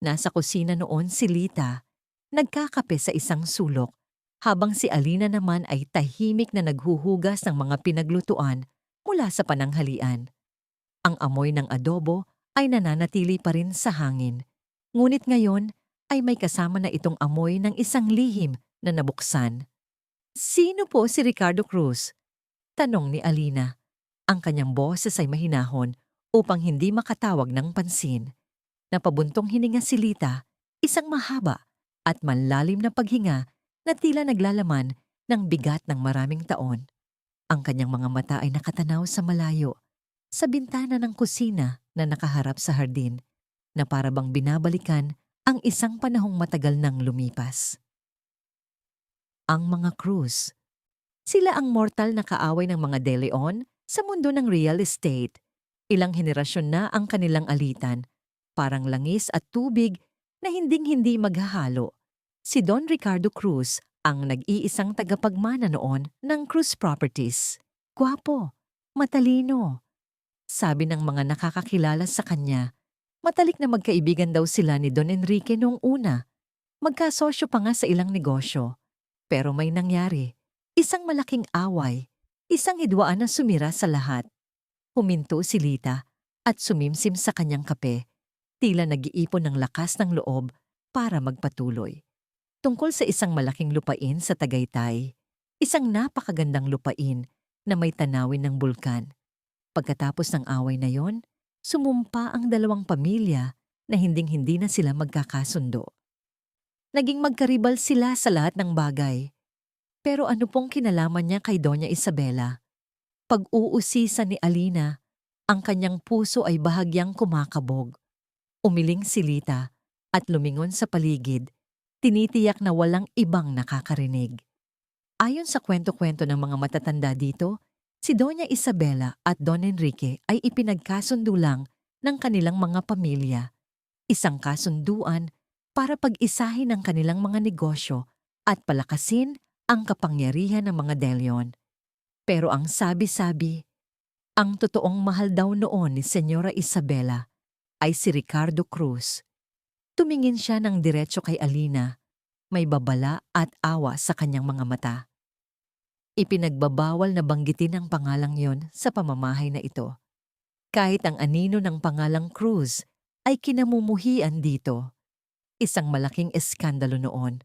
Nasa kusina noon si Lita, nagkakape sa isang sulok habang si Alina naman ay tahimik na naghuhugas ng mga pinaglutuan mula sa pananghalian. Ang amoy ng adobo ay nananatili pa rin sa hangin. Ngunit ngayon ay may kasama na itong amoy ng isang lihim na nabuksan. "Sino po si Ricardo Cruz?" tanong ni Alina. Ang kanyang boses ay mahinahon upang hindi makatawag ng pansin. Napabuntong hininga si Lita, isang mahaba at malalim na paghinga na tila naglalaman ng bigat ng maraming taon. Ang kanyang mga mata ay nakatanaw sa malayo, sa bintana ng kusina na nakaharap sa hardin, na para bang binabalikan ang isang panahong matagal nang lumipas. Ang mga Cruz. Sila ang mortal na kaaway ng mga De Leon sa mundo ng real estate. Ilang henerasyon na ang kanilang alitan, parang langis at tubig na hinding-hindi maghahalo. Si Don Ricardo Cruz ang nag-iisang tagapagmana noon ng Cruz Properties. Gwapo, matalino. Sabi ng mga nakakakilala sa kanya, matalik na magkaibigan daw sila ni Don Enrique noong una. Magkasosyo pa nga sa ilang negosyo. Pero may nangyari. Isang malaking away, isang hidwaan na sumira sa lahat. Huminto si Lita at sumimsim sa kanyang kape, tila nag-iipon ng lakas ng loob para magpatuloy. Tungkol sa isang malaking lupain sa Tagaytay, isang napakagandang lupain na may tanawin ng bulkan. Pagkatapos ng away na yon, sumumpa ang dalawang pamilya na hinding-hindi na sila magkakasundo. Naging magkaribal sila sa lahat ng bagay. Pero ano pong kinalaman niya kay Doña Isabela? Pag-uusisa ni Alina, ang kanyang puso ay bahagyang kumakabog. Umiling si Lita at lumingon sa paligid, tinitiyak na walang ibang nakakarinig. Ayon sa kwento-kwento ng mga matatanda dito, si Doña Isabela at Don Enrique ay ipinagkasundo lang ng kanilang mga pamilya. Isang kasunduan para pag-isahin ang kanilang mga negosyo at palakasin ang kapangyarihan ng mga De Leon. Pero ang sabi-sabi, ang totoong mahal daw noon ni Senyora Isabela ay si Ricardo Cruz. Tumingin siya ng diretso kay Alina, may babala at awa sa kanyang mga mata. Ipinagbabawal na banggitin ang pangalang yon sa pamamahay na ito. Kahit ang anino ng pangalang Cruz ay kinamumuhian dito. Isang malaking eskandalo noon.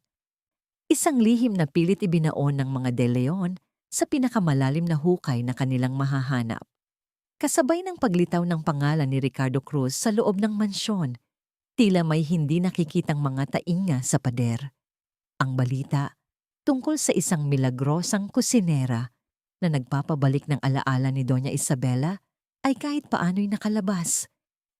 Isang lihim na pilit ibinaon ng mga De Leon sa pinakamalalim na hukay na kanilang mahahanap. Kasabay ng paglitaw ng pangalan ni Ricardo Cruz sa loob ng mansyon, tila may hindi nakikitang mga tainga sa pader. Ang balita tungkol sa isang milagrosang kusinera na nagpapabalik ng alaala ni Doña Isabela ay kahit paano'y nakalabas.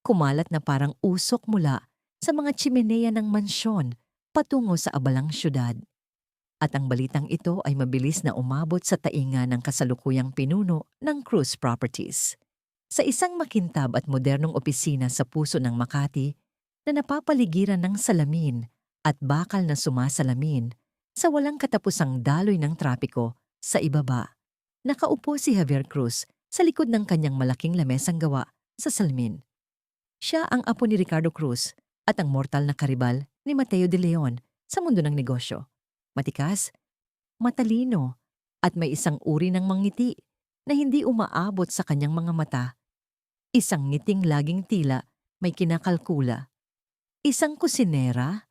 Kumalat na parang usok mula sa mga tsimeneya ng mansyon patungo sa abalang syudad. At ang balitang ito ay mabilis na umabot sa tainga ng kasalukuyang pinuno ng Cruz Properties. Sa isang makintab at modernong opisina sa puso ng Makati na napapaligiran ng salamin at bakal na sumasalamin sa walang katapusang daloy ng trapiko sa ibaba, nakaupo si Javier Cruz sa likod ng kanyang malaking lamesang gawa sa salamin. Siya ang apo ni Ricardo Cruz at ang mortal na karibal ni Mateo de Leon sa mundo ng negosyo. Matikas, matalino, at may isang uri ng mangiti na hindi umaabot sa kanyang mga mata. Isang ngiting laging tila may kinakalkula. Isang kusinera?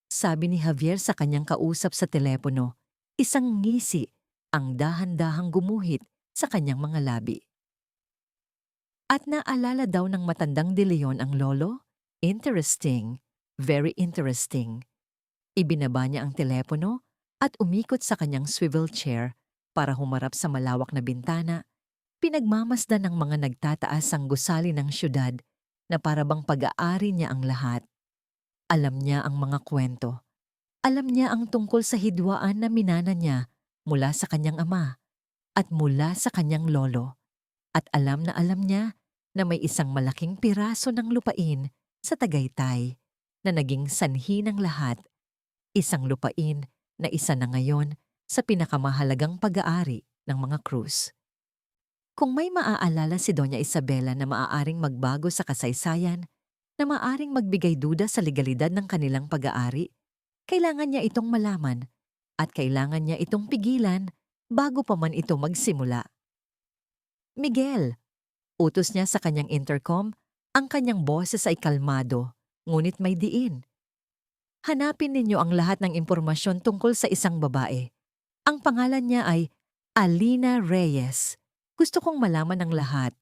Sabi ni Javier sa kanyang kausap sa telepono. Isang ngisi ang dahan-dahang gumuhit sa kanyang mga labi. At naalala daw ng matandang De Leon ang lolo? Interesting, very interesting. Ibinaba niya ang telepono at umikot sa kanyang swivel chair para humarap sa malawak na bintana, pinagmamasdan ng mga nagtataas ang gusali ng syudad na para bang pag-aari niya ang lahat. Alam niya ang mga kwento. Alam niya ang tungkol sa hidwaan na minana niya mula sa kanyang ama at mula sa kanyang lolo. At alam niya na may isang malaking piraso ng lupain sa Tagaytay na naging sanhi ng lahat. Isang lupain na isa na ngayon sa pinakamahalagang pag-aari ng mga Cruz. Kung may maaalala si Doña Isabela na maaaring magbago sa kasaysayan, na maaaring magbigay duda sa legalidad ng kanilang pag-aari, kailangan niya itong malaman at kailangan niya itong pigilan bago pa man ito magsimula. Miguel, utos niya sa kanyang intercom, ang kanyang boses ay kalmado, ngunit may diin. Hanapin ninyo ang lahat ng impormasyon tungkol sa isang babae. Ang pangalan niya ay Alina Reyes. Gusto kong malaman ng lahat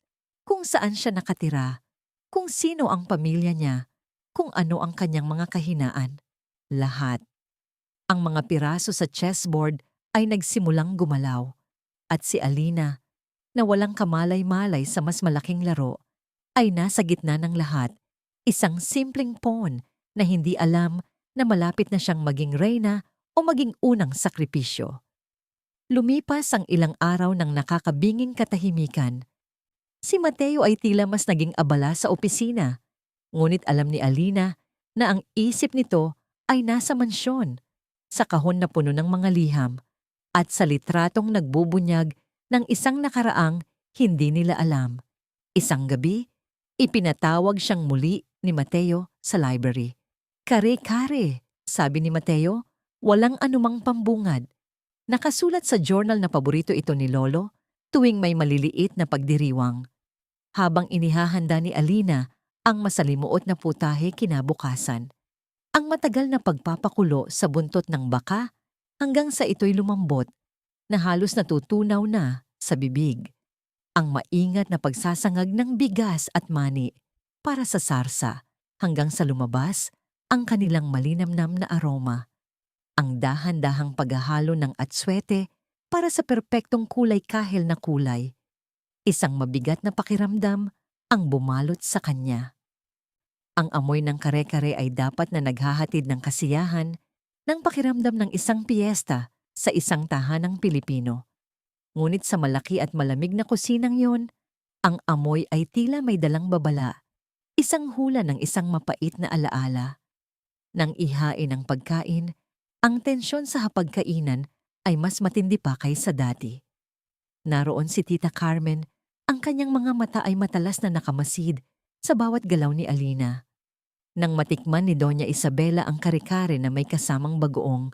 kung saan siya nakatira, kung sino ang pamilya niya, kung ano ang kanyang mga kahinaan. Lahat. Ang mga piraso sa chessboard ay nagsimulang gumalaw at si Alina, na walang kamalay-malay sa mas malaking laro, ay nasa gitna ng lahat, isang simpleng pawn na hindi alam na malapit na siyang maging reyna o maging unang sakripisyo. Lumipas ang ilang araw ng nakakabinging katahimikan. Si Mateo ay tila mas naging abala sa opisina, ngunit alam ni Alina na ang isip nito ay nasa mansyon, sa kahon na puno ng mga liham, at sa litratong nagbubunyag ng isang nakaraang hindi nila alam. Isang gabi, ipinatawag siyang muli ni Mateo sa library. Kare-kare, sabi ni Mateo, walang anumang pambungad. Nakasulat sa journal na paborito ito ni Lolo tuwing may maliliit na pagdiriwang. Habang inihahanda ni Alina ang masalimuot na putahe kinabukasan. Ang matagal na pagpapakulo sa buntot ng baka hanggang sa ito'y lumambot na halos natutunaw na sa bibig. Ang maingat na pagsasangag ng bigas at mani para sa sarsa hanggang sa lumabas ang kanilang malinamnam na aroma. Ang dahan-dahang paghahalo ng atswete para sa perpektong kulay kahel na kulay. Isang mabigat na pakiramdam ang bumalot sa kanya. Ang amoy ng kare-kare ay dapat na naghahatid ng kasiyahan ng pakiramdam ng isang piyesta sa isang tahanang Pilipino. Ngunit sa malaki at malamig na kusinang yon, ang amoy ay tila may dalang babala, isang hula ng isang mapait na alaala. Nang ihain ang pagkain, ang tensyon sa hapagkainan ay mas matindi pa kaysa dati. Naroon si Tita Carmen, ang kanyang mga mata ay matalas na nakamasid sa bawat galaw ni Alina. Nang matikman ni Doña Isabela ang kare-kare na may kasamang bagoong,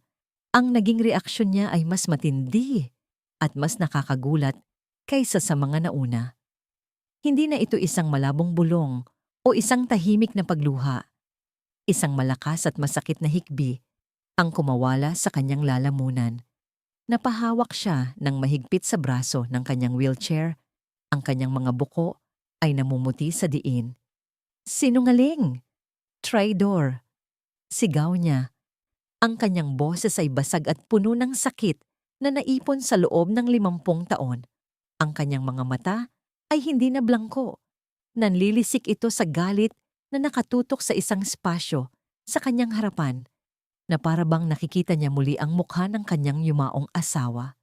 ang naging reaksyon niya ay mas matindi at mas nakakagulat kaysa sa mga nauna. Hindi na ito isang malabong bulong o isang tahimik na pagluha. Isang malakas at masakit na hikbi ang kumawala sa kanyang lalamunan. Napahawak siya ng mahigpit sa braso ng kanyang wheelchair. Ang kanyang mga buko ay namumuti sa diin. Sinungaling! Traidor! Sigaw niya. Ang kanyang boses ay basag at puno ng sakit na naipon sa loob ng 50 taon. Ang kanyang mga mata ay hindi na blangko. Nanlilisik ito sa galit na nakatutok sa isang espasyo sa kanyang harapan na para bang nakikita niya muli ang mukha ng kanyang yumaong asawa.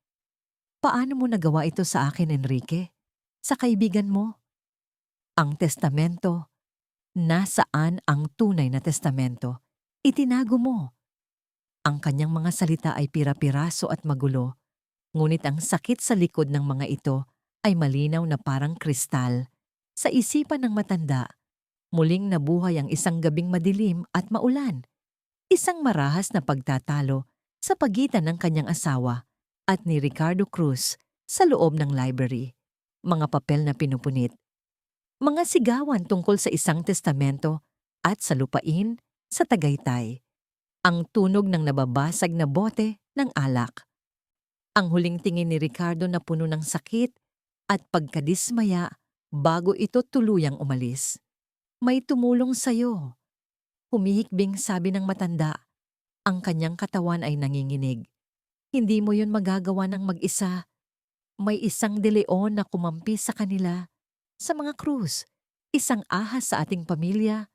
Paano mo nagawa ito sa akin, Enrique? Sa kaibigan mo? Ang testamento. Nasaan ang tunay na testamento? Itinago mo. Ang kanyang mga salita ay pira-piraso at magulo, ngunit ang sakit sa likod ng mga ito ay malinaw na parang kristal. Sa isipan ng matanda, muling nabuhay ang isang gabing madilim at maulan. Isang marahas na pagtatalo sa pagitan ng kanyang asawa at ni Ricardo Cruz sa loob ng library. Mga papel na pinupunit. Mga sigawan tungkol sa isang testamento at sa lupain sa Tagaytay. Ang tunog ng nababasag na bote ng alak. Ang huling tingin ni Ricardo na puno ng sakit at pagkadismaya bago ito tuluyang umalis. May tumulong sa'yo. Humihikbing sabi ng matanda. Ang kanyang katawan ay nanginginig. Hindi mo yun magagawa ng mag-isa. May isang De Leon na kumampi sa kanila. Sa mga krus. Isang ahas sa ating pamilya.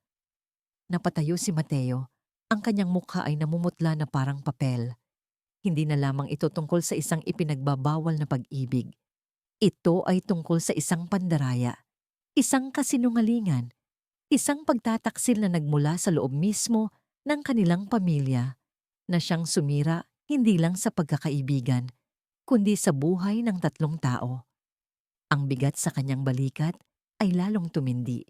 Napatayo si Mateo. Ang kanyang mukha ay namumutla na parang papel. Hindi na lamang ito tungkol sa isang ipinagbabawal na pag-ibig. Ito ay tungkol sa isang pandaraya, isang kasinungalingan, isang pagtataksil na nagmula sa loob mismo ng kanilang pamilya na siyang sumira hindi lang sa pagkakaibigan, kundi sa buhay ng 3 tao. Ang bigat sa kanyang balikat ay lalong tumindi.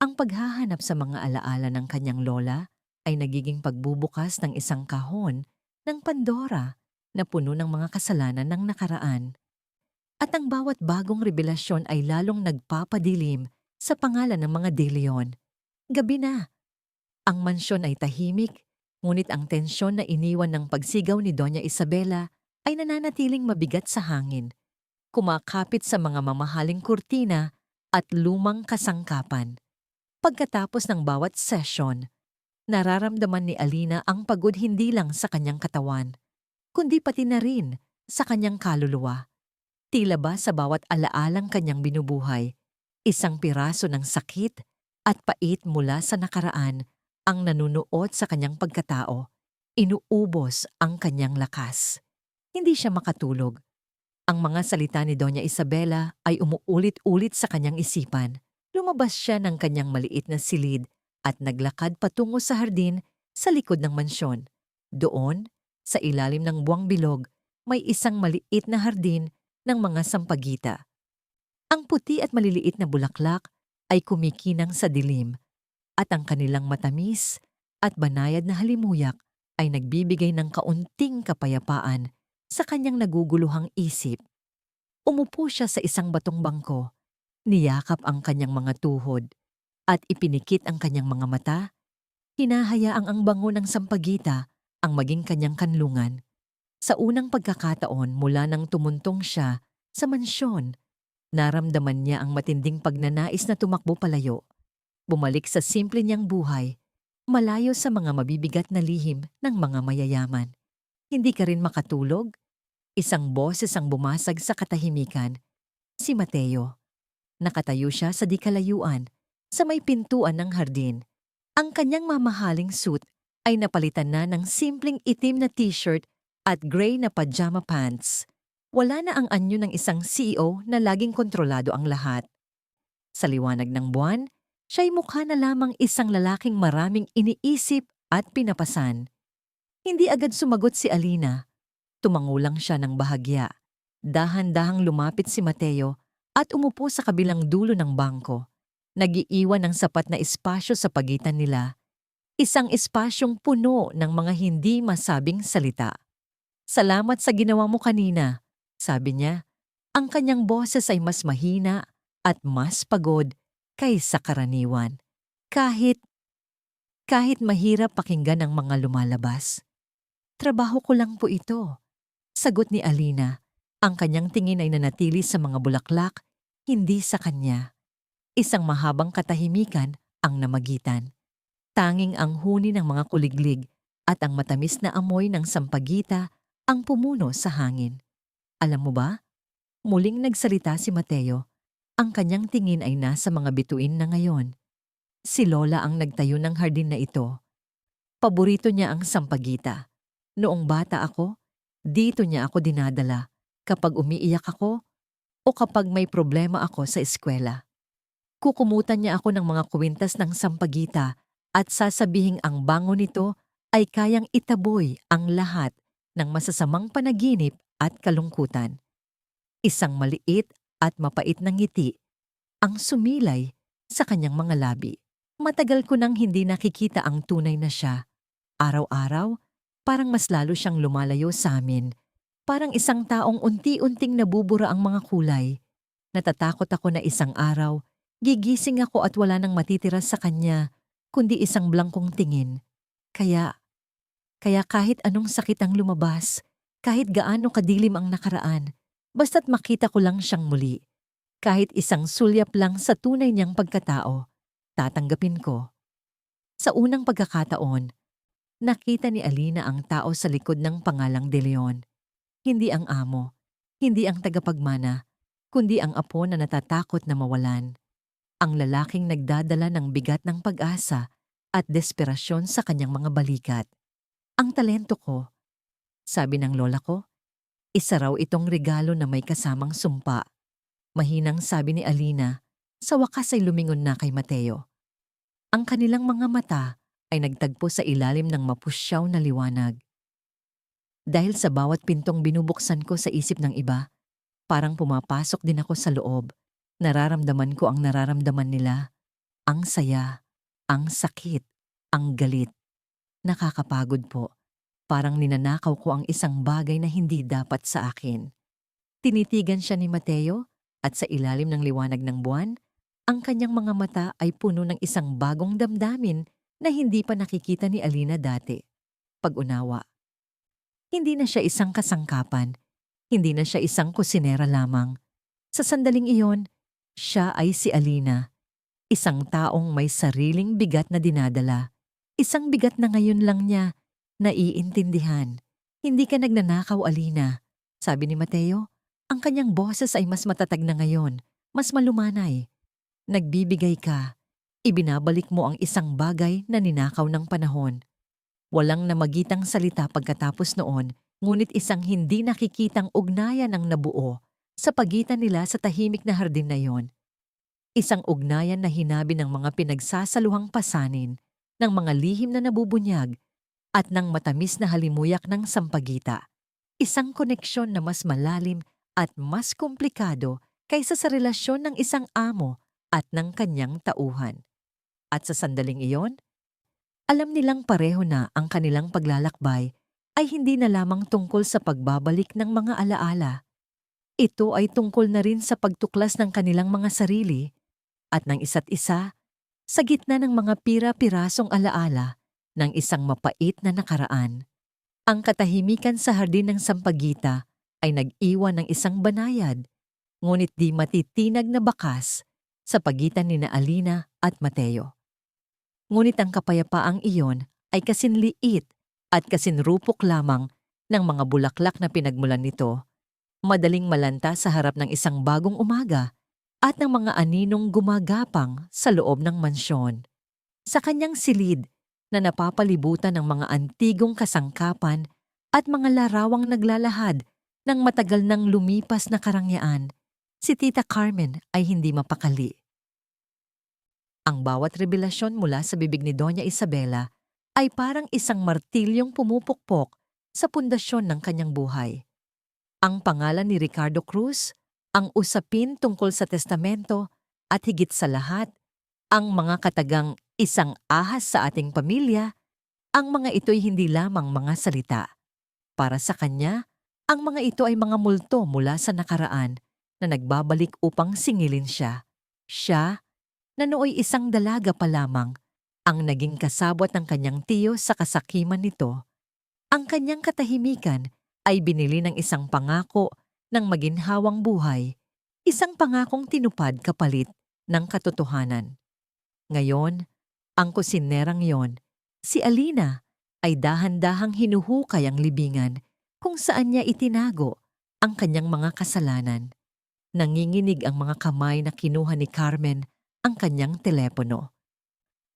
Ang paghahanap sa mga alaala ng kanyang lola ay nagiging pagbubukas ng isang kahon ng Pandora na puno ng mga kasalanan ng nakaraan. At ang bawat bagong revelasyon ay lalong nagpapadilim sa pangalan ng mga De Leon. Gabi na. Ang mansyon ay tahimik, ngunit ang tensyon na iniwan ng pagsigaw ni Doña Isabela ay nananatiling mabigat sa hangin, kumakapit sa mga mamahaling kurtina at lumang kasangkapan. Pagkatapos ng bawat session, nararamdaman ni Alina ang pagod hindi lang sa kanyang katawan, kundi pati na rin sa kanyang kaluluwa. Tila ba sa bawat alaalang kanyang binubuhay, isang piraso ng sakit at pait mula sa nakaraan ang nanunuot sa kanyang pagkatao, inuubos ang kanyang lakas. Hindi siya makatulog. Ang mga salita ni Doña Isabela ay umuulit-ulit sa kanyang isipan. Lumabas siya ng kanyang maliit na silid at naglakad patungo sa hardin sa likod ng mansyon. Doon, sa ilalim ng buwang bilog, may isang maliit na hardin ng mga sampagita. Ang puti at maliliit na bulaklak ay kumikinang sa dilim at ang kanilang matamis at banayad na halimuyak ay nagbibigay ng kaunting kapayapaan sa kanyang naguguluhang isip. Umupo siya sa isang batong bangko, niyakap ang kanyang mga tuhod at ipinikit ang kanyang mga mata, hinahayaang ang bango ng sampagita ang maging kanyang kanlungan. Sa unang pagkakataon mula nang tumuntong siya sa mansyon, naramdaman niya ang matinding pagnanais na tumakbo palayo. Bumalik sa simple niyang buhay, malayo sa mga mabibigat na lihim ng mga mayayaman. Hindi ka rin makatulog? Isang boses ang bumasag sa katahimikan. Si Mateo. Nakatayo siya sa di kalayuan, sa may pintuan ng hardin. Ang kanyang mamahaling suit ay napalitan na ng simpleng itim na t-shirt at gray na pajama pants. Wala na ang anyo ng isang CEO na laging kontrolado ang lahat. Sa liwanag ng buwan, siya'y mukha na lamang isang lalaking maraming iniisip at pinapasan. Hindi agad sumagot si Alina. Tumango lang siya ng bahagya. Dahan-dahang lumapit si Mateo at umupo sa kabilang dulo ng bangko. Nag-iiwan ng sapat na espasyo sa pagitan nila. Isang espasyong puno ng mga hindi masabing salita. "Salamat sa ginawa mo kanina," sabi niya. Ang kanyang boses ay mas mahina at mas pagod kaysa karaniwan. Kahit mahirap pakinggan ang mga lumalabas. "Trabaho ko lang po ito," sagot ni Alina. Ang kanyang tingin ay nanatili sa mga bulaklak, hindi sa kanya. Isang mahabang katahimikan ang namagitan. Tanging ang huni ng mga kuliglig at ang matamis na amoy ng sampagita ang pumuno sa hangin. "Alam mo ba?" Muling nagsalita si Mateo. Ang kanyang tingin ay nasa mga bituin na ngayon. Si Lola ang nagtayo ng hardin na ito. Paborito niya ang sampagita. Noong bata ako, dito niya ako dinadala kapag umiiyak ako o kapag may problema ako sa eskwela. Kukumutan niya ako ng mga kwintas ng sampagita at sasabihing ang bango nito ay kayang itaboy ang lahat ng masasamang panaginip at kalungkutan. Isang maliit at mapait na ngiti ang sumilay sa kanyang mga labi. Matagal ko nang hindi nakikita ang tunay na siya. Araw-araw, parang mas lalo siyang lumalayo sa amin. Parang isang taong unti-unting nabubura ang mga kulay. Natatakot ako na isang araw, gigising ako at wala nang matitira sa kanya, kundi isang blangkong tingin. Kaya kahit anong sakit ang lumabas, kahit gaano kadilim ang nakaraan, basta't makita ko lang siyang muli. Kahit isang sulyap lang sa tunay niyang pagkatao, tatanggapin ko. Sa unang pagkakataon, nakita ni Alina ang tao sa likod ng pangalang De Leon. Hindi ang amo, hindi ang tagapagmana, kundi ang apo na natatakot na mawalan. Ang lalaking nagdadala ng bigat ng pag-asa at desperasyon sa kanyang mga balikat. "Ang talento ko," sabi ng lola ko, "isa raw itong regalo na may kasamang sumpa." Mahinang sabi ni Alina, sa wakas ay lumingon na kay Mateo. Ang kanilang mga mata ay nagtagpo sa ilalim ng mapusyaw na liwanag. Dahil sa bawat pintong binubuksan ko sa isip ng iba, parang pumapasok din ako sa loob. Nararamdaman ko ang nararamdaman nila. Ang saya, ang sakit, ang galit. Nakakapagod po. Parang ninanakaw ko ang isang bagay na hindi dapat sa akin. Tinitigan siya ni Mateo at sa ilalim ng liwanag ng buwan, ang kanyang mga mata ay puno ng isang bagong damdamin na hindi pa nakikita ni Alina dati. Pag-unawa. Hindi na siya isang kasangkapan, hindi na siya isang kusinera lamang. Sa sandaling iyon, siya ay si Alina, isang taong may sariling bigat na dinadala. Isang bigat na ngayon lang niya naiintindihan. Hindi ka nagnanakaw, Alina, sabi ni Mateo. Ang kanyang boses ay mas matatag na ngayon, mas malumanay. Nagbibigay ka. Ibinabalik mo ang isang bagay na ninakaw ng panahon. Walang namagitang salita pagkatapos noon, ngunit isang hindi nakikitang ugnayan ang nabuo sa pagitan nila sa tahimik na hardin na yon. Isang ugnayan na hinabi ng mga pinagsasaluhang pasanin, ng mga lihim na nabubunyag, at ng matamis na halimuyak ng sampagita. Isang koneksyon na mas malalim at mas komplikado kaysa sa relasyon ng isang amo at ng kanyang tauhan. At sa sandaling iyon, alam nilang pareho na ang kanilang paglalakbay ay hindi na lamang tungkol sa pagbabalik ng mga alaala. Ito ay tungkol na rin sa pagtuklas ng kanilang mga sarili at ng isa't isa sa gitna ng mga pira-pirasong alaala ng isang mapait na nakaraan. Ang katahimikan sa hardin ng sampagita ay nag-iwan ng isang banayad, ngunit di matitinag na bakas sa pagitan ni Alina at Mateo. Ngunit ang kapayapaang iyon ay kasinliit at kasinrupok lamang ng mga bulaklak na pinagmulan nito, madaling malanta sa harap ng isang bagong umaga at ng mga aninong gumagapang sa loob ng mansyon. Sa kanyang silid na napapalibutan ng mga antigong kasangkapan at mga larawang naglalahad ng matagal nang lumipas na karangyaan, si Tita Carmen ay hindi mapakali. Ang bawat revelasyon mula sa bibig ni Doña Isabela ay parang isang martilyong pumupukpok sa pundasyon ng kanyang buhay. Ang pangalan ni Ricardo Cruz, ang usapin tungkol sa testamento, at higit sa lahat, ang mga katagang isang ahas sa ating pamilya, ang mga ito'y hindi lamang mga salita. Para sa kanya, ang mga ito ay mga multo mula sa nakaraan na nagbabalik upang singilin siya. Siya, na nooy isang dalaga pa lamang, ang naging kasabwat ng kanyang tiyo sa kasakiman nito. Ang kanyang katahimikan ay binili ng isang pangako ng maginhawang buhay, isang pangakong tinupad kapalit ng katotohanan. Ngayon, ang kusinerang yon, si Alina, ay dahan-dahang hinuhukay ang libingan kung saan niya itinago ang kanyang mga kasalanan. Nanginginig ang mga kamay na kinuha ni Carmen ang kanyang telepono.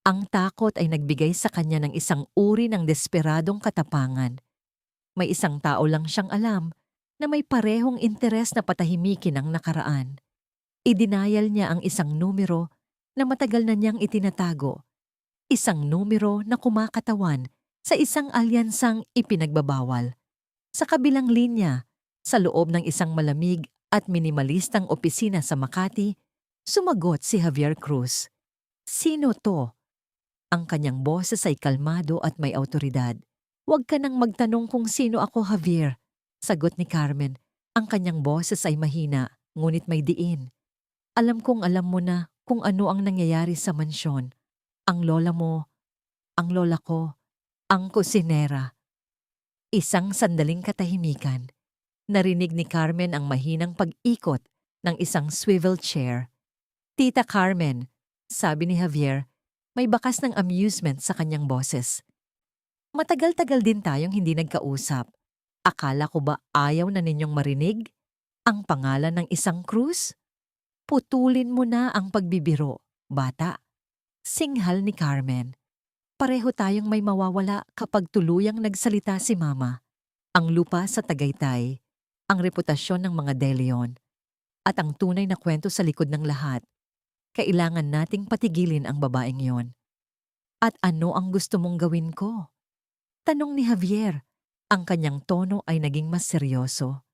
Ang takot ay nagbigay sa kanya ng isang uri ng desperadong katapangan. May isang tao lang siyang alam na may parehong interes na patahimikin ang nakaraan. Idinayal niya ang isang numero na matagal na niyang itinatago. Isang numero na kumakatawan sa isang alyansang ipinagbabawal. Sa kabilang linya, sa loob ng isang malamig at minimalistang opisina sa Makati, sumagot si Javier Cruz. Sino to? Ang kanyang boses ay kalmado at may awtoridad. Huwag ka nang magtanong kung sino ako, Javier. Sagot ni Carmen. Ang kanyang boses ay mahina, ngunit may diin. Alam kong alam mo na kung ano ang nangyayari sa mansyon. Ang lola mo, ang lola ko, ang kusinera. Isang sandaling katahimikan. Narinig ni Carmen ang mahinang pag-ikot ng isang swivel chair. Tita Carmen, sabi ni Javier, may bakas ng amusement sa kanyang boses. Matagal-tagal din tayong hindi nagkausap. Akala ko ba ayaw na ninyong marinig ang pangalan ng isang Cruz? Putulin mo na ang pagbibiro, bata. Singhal ni Carmen. Pareho tayong may mawawala kapag tuluyang nagsalita si Mama. Ang lupa sa Tagaytay, ang reputasyon ng mga De Leon, at ang tunay na kwento sa likod ng lahat. Kailangan nating patigilin ang babaeng yon. At ano ang gusto mong gawin ko? Tanong ni Javier. Ang kanyang tono ay naging mas seryoso.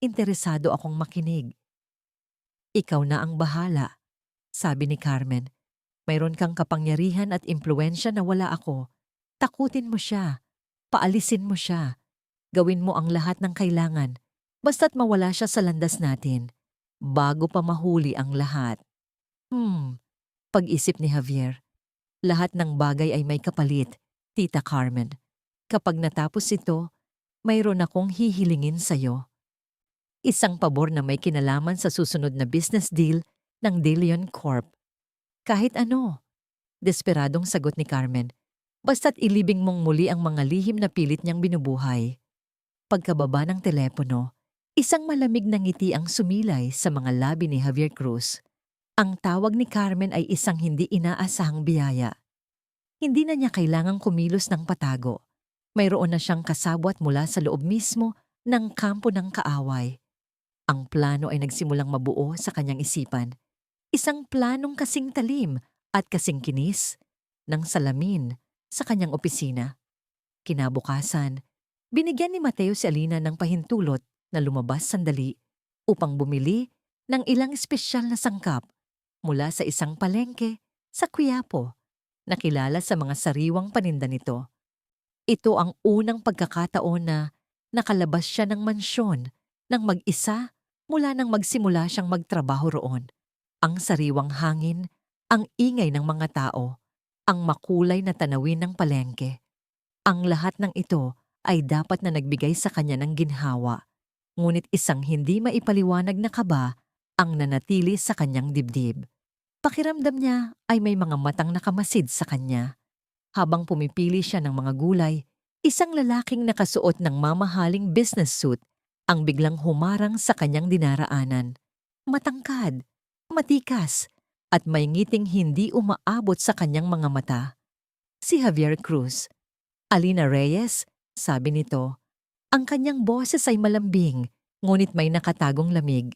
Interesado akong makinig. Ikaw na ang bahala, sabi ni Carmen. Mayroon kang kapangyarihan at impluensya na wala ako. Takutin mo siya. Paalisin mo siya. Gawin mo ang lahat ng kailangan. Basta't mawala siya sa landas natin. Bago pa mahuli ang lahat. Pag-isip ni Javier. Lahat ng bagay ay may kapalit, Tita Carmen. Kapag natapos ito, mayroon akong hihilingin sa'yo. Isang pabor na may kinalaman sa susunod na business deal ng De Leon Corp. Kahit ano. Desperadong sagot ni Carmen. Basta't ilibing mong muli ang mga lihim na pilit niyang binubuhay. Pagkababa ng telepono, isang malamig na ngiti ang sumilay sa mga labi ni Javier Cruz. Ang tawag ni Carmen ay isang hindi inaasahang biyaya. Hindi na niya kailangang kumilos ng patago. Mayroon na siyang kasabwat mula sa loob mismo ng kampo ng kaaway. Ang plano ay nagsimulang mabuo sa kanyang isipan. Isang planong kasing talim at kasing kinis ng salamin sa kanyang opisina. Kinabukasan, binigyan ni Mateo si Alina ng pahintulot na lumabas sandali upang bumili ng ilang espesyal na sangkap mula sa isang palengke sa Quiapo na kilala sa mga sariwang paninda nito. Ito ang unang pagkakataon na nakalabas siya ng mansyon ng mag-isa mula nang magsimula siyang magtrabaho roon. Ang sariwang hangin, ang ingay ng mga tao, ang makulay na tanawin ng palengke. Ang lahat ng ito ay dapat na nagbigay sa kanya ng ginhawa, ngunit isang hindi maipaliwanag na kaba ang nanatili sa kanyang dibdib. Pakiramdam niya ay may mga matang nakamasid sa kanya. Habang pumipili siya ng mga gulay, isang lalaking nakasuot ng mamahaling business suit ang biglang humarang sa kanyang dinaraanan. Matangkad, matikas, at may ngiting hindi umaabot sa kanyang mga mata. Si Javier Cruz. Alina Reyes, sabi nito. Ang kanyang boses ay malambing, ngunit may nakatagong lamig.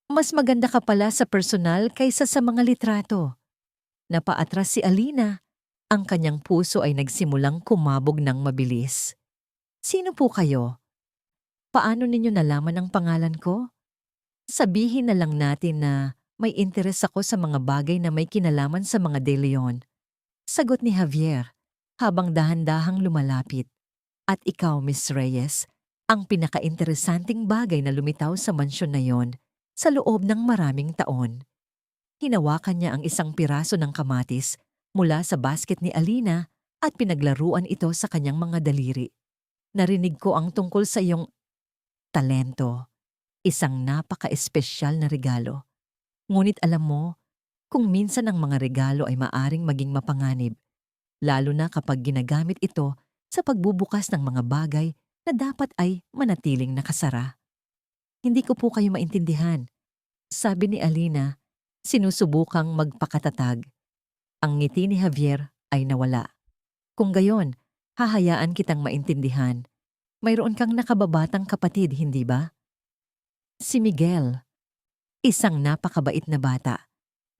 Mas maganda ka pala sa personal kaysa sa mga litrato. Napaatras si Alina. Ang kanyang puso ay nagsimulang kumabog ng mabilis. Sino po kayo? Paano ninyo nalaman ang pangalan ko? Sabihin na lang natin na may interes ako sa mga bagay na may kinalaman sa mga De Leon. Sagot ni Javier habang dahan-dahang lumalapit. At ikaw, Miss Reyes, ang pinaka-interesanting bagay na lumitaw sa mansyon na yon sa loob ng maraming taon. Hinawakan niya ang isang piraso ng kamatis mula sa basket ni Alina at pinaglaruan ito sa kanyang mga daliri. Narinig ko ang tungkol sa iyong talento. Isang napaka-espesyal na regalo. Ngunit alam mo, kung minsan ang mga regalo ay maaring maging mapanganib, lalo na kapag ginagamit ito sa pagbubukas ng mga bagay na dapat ay manatiling nakasara. Hindi ko po kayo maintindihan, sabi ni Alina, sinusubukang magpakatatag. Ang ngiti ni Javier ay nawala. Kung gayon, hahayaan kitang maintindihan. Mayroon kang nakababatang kapatid, hindi ba? Si Miguel. Isang napakabait na bata.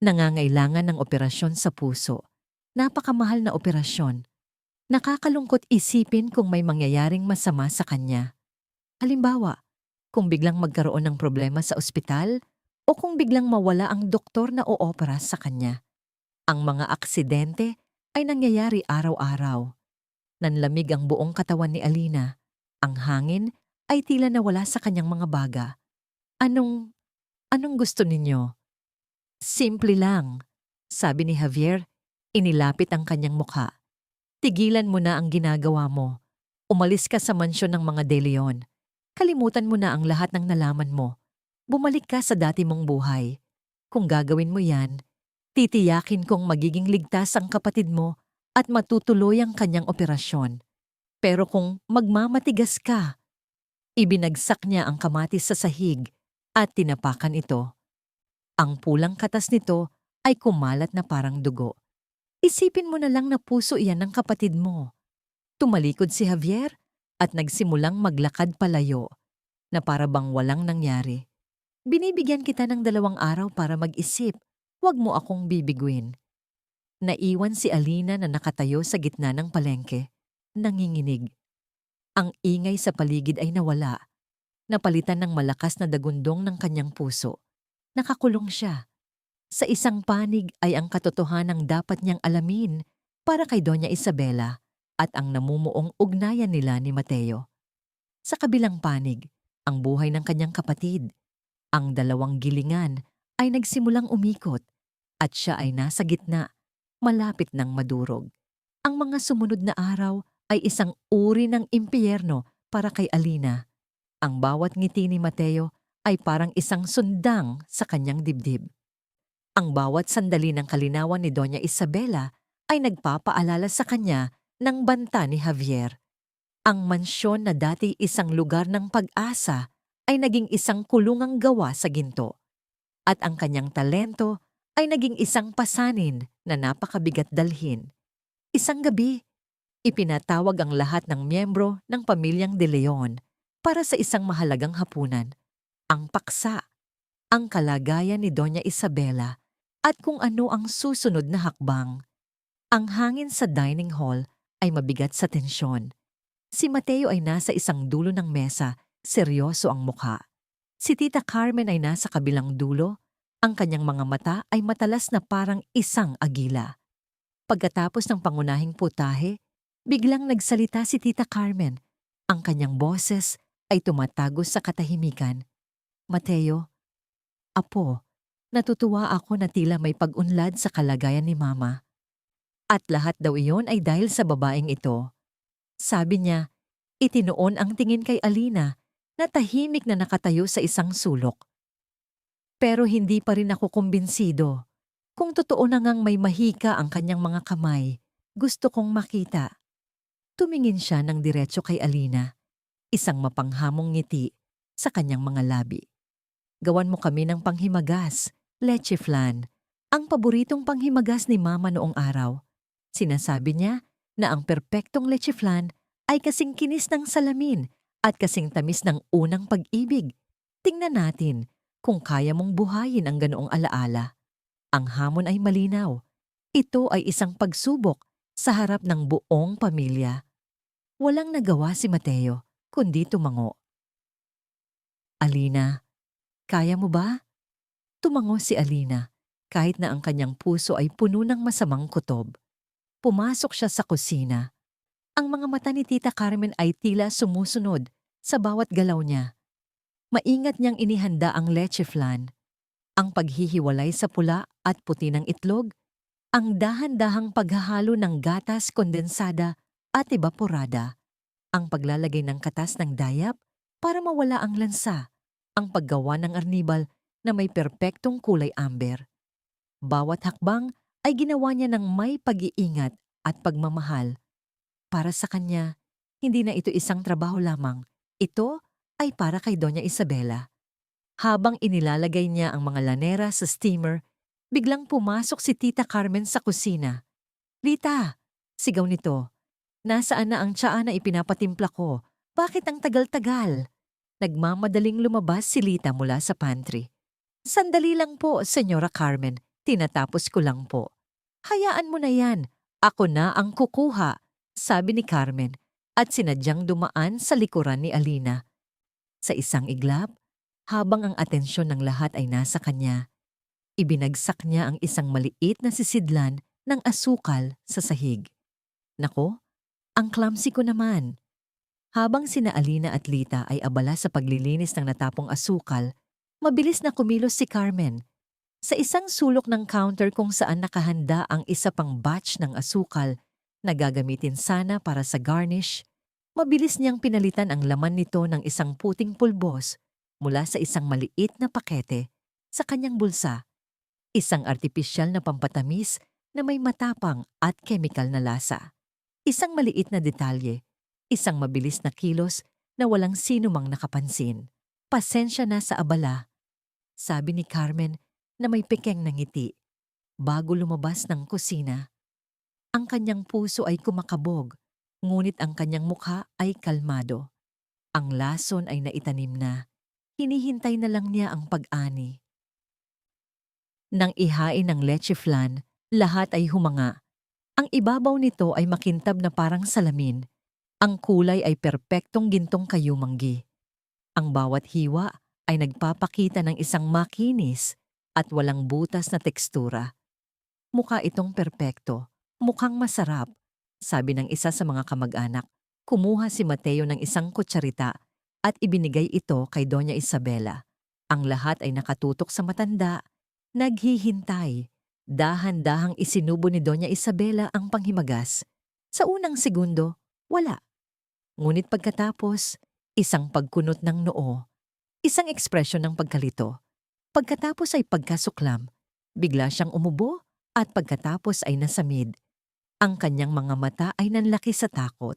Nangangailangan ng operasyon sa puso. Napakamahal na operasyon. Nakakalungkot isipin kung may mangyayaring masama sa kanya. Halimbawa, kung biglang magkaroon ng problema sa ospital o kung biglang mawala ang doktor na oopera sa kanya. Ang mga aksidente ay nangyayari araw-araw. Nanlamig ang buong katawan ni Alina. Ang hangin ay tila nawala sa kanyang mga baga. Anong gusto ninyo? Simple lang, sabi ni Javier, inilapit ang kanyang mukha. Tigilan mo na ang ginagawa mo. Umalis ka sa mansyon ng mga De Leon. Kalimutan mo na ang lahat ng nalaman mo. Bumalik ka sa dati mong buhay. Kung gagawin mo yan, titiyakin kong magiging ligtas ang kapatid mo at matutuloy ang kanyang operasyon. Pero kung magmamatigas ka, ibinagsak niya ang kamatis sa sahig at tinapakan ito. Ang pulang katas nito ay kumalat na parang dugo. Isipin mo na lang na puso iyan ng kapatid mo. Tumalikod si Javier at nagsimulang maglakad palayo na para bang walang nangyari. Binibigyan kita ng 2 araw para mag-isip. Huwag mo akong bibiguin. Naiwan si Alina na nakatayo sa gitna ng palengke. Nanginginig. Ang ingay sa paligid ay nawala. Napalitan ng malakas na dagundong ng kanyang puso. Nakakulong siya. Sa isang panig ay ang katotohanang dapat niyang alamin para kay Doña Isabela. at ang namumuong ugnayan nila ni Mateo. Sa kabilang panig, ang buhay ng kanyang kapatid. Ang dalawang gilingan ay nagsimulang umikot at siya ay nasa gitna, malapit ng madurog. Ang mga sumunod na araw ay isang uri ng impyerno para kay Alina. Ang bawat ngiti ni Mateo ay parang isang sundang sa kanyang dibdib. Ang bawat sandali ng kalinawan ni Doña Isabela ay nagpapaalala sa kanya ng banta ni Javier. Ang mansyon na dati isang lugar ng pag-asa ay naging isang kulungang gawa sa ginto. At ang kanyang talento ay naging isang pasanin na napakabigat dalhin. Isang gabi, ipinatawag ang lahat ng miyembro ng pamilyang De Leon para sa isang mahalagang hapunan. Ang paksa, ang kalagayan ni Doña Isabela at kung ano ang susunod na hakbang. Ang hangin sa dining hall ay mabigat sa tensyon. Si Mateo ay nasa isang dulo ng mesa, seryoso ang mukha. Si Tita Carmen ay nasa kabilang dulo, ang kanyang mga mata ay matalas na parang isang agila. Pagkatapos ng pangunahing putahe, biglang nagsalita si Tita Carmen. Ang kanyang boses ay tumatagos sa katahimikan. Mateo, Apo, natutuwa ako na tila may pag-unlad sa kalagayan ni Mama. At lahat daw iyon ay dahil sa babaeng ito. Sabi niya, itinoon ang tingin kay Alina na tahimik na nakatayo sa isang sulok. Pero hindi pa rin ako kumbinsido. Kung totoo na ngang may mahika ang kanyang mga kamay, gusto kong makita. Tumingin siya ng diretso kay Alina, isang mapanghamong ngiti sa kanyang mga labi. Gawan mo kami ng panghimagas, leche flan, ang paboritong panghimagas ni Mama noong araw. Sinasabi niya na ang perpektong leche flan ay kasing kinis ng salamin at kasing tamis ng unang pag-ibig. Tingnan natin kung kaya mong buhayin ang ganoong alaala. Ang hamon ay malinaw. Ito ay isang pagsubok sa harap ng buong pamilya. Walang nagawa si Mateo, kundi tumango. Alina, kaya mo ba? Tumango si Alina, kahit na ang kanyang puso ay puno ng masamang kutob. Pumasok siya sa kusina. Ang mga mata ni Tita Carmen ay tila sumusunod sa bawat galaw niya. Maingat niyang inihanda ang leche flan, ang paghihiwalay sa pula at puti ng itlog, ang dahan-dahang paghahalo ng gatas kondensada at evaporada, ang paglalagay ng katas ng dayap para mawala ang lansa, ang paggawa ng arnibal na may perpektong kulay amber. Bawat hakbang ay ginawa niya ng may pag-iingat at pagmamahal. Para sa kanya, hindi na ito isang trabaho lamang. Ito ay para kay Doña Isabela. Habang inilalagay niya ang mga lanera sa steamer, biglang pumasok si Tita Carmen sa kusina. "Lita!" sigaw nito. "Nasaan na ang tsaa na ipinapatimpla ko? Bakit ang tagal-tagal?" Nagmamadaling lumabas si Lita mula sa pantry. "Sandali lang po, Senyora Carmen. Tinatapos ko lang po." "Hayaan mo na yan. Ako na ang kukuha," sabi ni Carmen at sinadyang dumaan sa likuran ni Alina. Sa isang iglap, habang ang atensyon ng lahat ay nasa kanya, ibinagsak niya ang isang maliit na sisidlan ng asukal sa sahig. Nako, ang clumsy ko naman. Habang sina Alina at Lita ay abala sa paglilinis ng natapong asukal, mabilis na kumilos si Carmen. Sa isang sulok ng counter kung saan nakahanda ang isa pang batch ng asukal na gagamitin sana para sa garnish, mabilis niyang pinalitan ang laman nito ng isang puting pulbos mula sa isang maliit na pakete sa kanyang bulsa. Isang artipisyal na pampatamis na may matapang at chemical na lasa. Isang maliit na detalye, isang mabilis na kilos na walang sino mang nakapansin. "Pasensya na sa abala," sabi ni Carmen na may pekeng na ngiti bago lumabas ng kusina. Ang kanyang puso ay kumakabog, ngunit ang kanyang mukha ay kalmado. Ang lason ay naitanim na. Hinihintay na lang niya ang pag-ani. Nang ihain ng leche flan, lahat ay humanga. Ang ibabaw nito ay makintab na parang salamin. Ang kulay ay perpektong gintong kayumanggi. Ang bawat hiwa ay nagpapakita ng isang makinis at walang butas na tekstura. Mukha itong perpekto, mukhang masarap, sabi ng isa sa mga kamag-anak. Kumuha si Mateo ng isang kutsarita at ibinigay ito kay Doña Isabela. Ang lahat ay nakatutok sa matanda, naghihintay. Dahan-dahang isinubo ni Doña Isabela ang panghimagas. Sa unang segundo, wala. Ngunit pagkatapos, isang pagkunot ng noo, isang ekspresyon ng pagkalito. Pagkatapos ay pagkasuklam, bigla siyang umubo at pagkatapos ay nasamid. Ang kanyang mga mata ay nanlaki sa takot.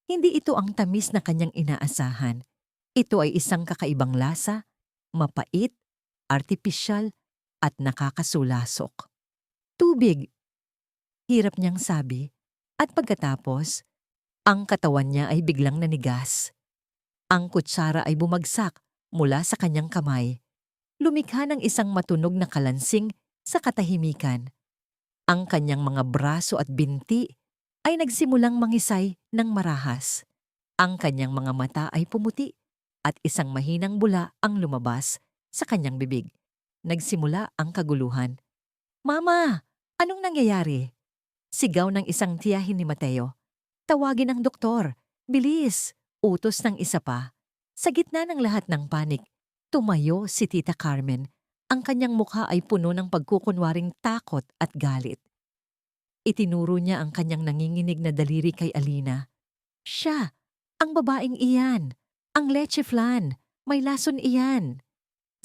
Hindi ito ang tamis na kanyang inaasahan. Ito ay isang kakaibang lasa, mapait, artipisyal, at nakakasulasok. Tubig, hirap niyang sabi, at pagkatapos, ang katawan niya ay biglang nanigas. Ang kutsara ay bumagsak mula sa kanyang kamay. Lumikha ng isang matunog na kalansing sa katahimikan. Ang kanyang mga braso at binti ay nagsimulang mangisay ng marahas. Ang kanyang mga mata ay pumuti at isang mahinang bula ang lumabas sa kanyang bibig. Nagsimula ang kaguluhan. "Mama! Anong nangyayari?" Sigaw ng isang tiyahin ni Mateo. "Tawagin ang doktor! Bilis!" Utos ng isa pa. Sa gitna ng lahat ng panik, tumayo si Tita Carmen. Ang kanyang mukha ay puno ng pagkukunwaring takot at galit. Itinuro niya ang kanyang nanginginig na daliri kay Alina. "Siya! Ang babaeng iyan! Ang leche flan! May lason iyan!"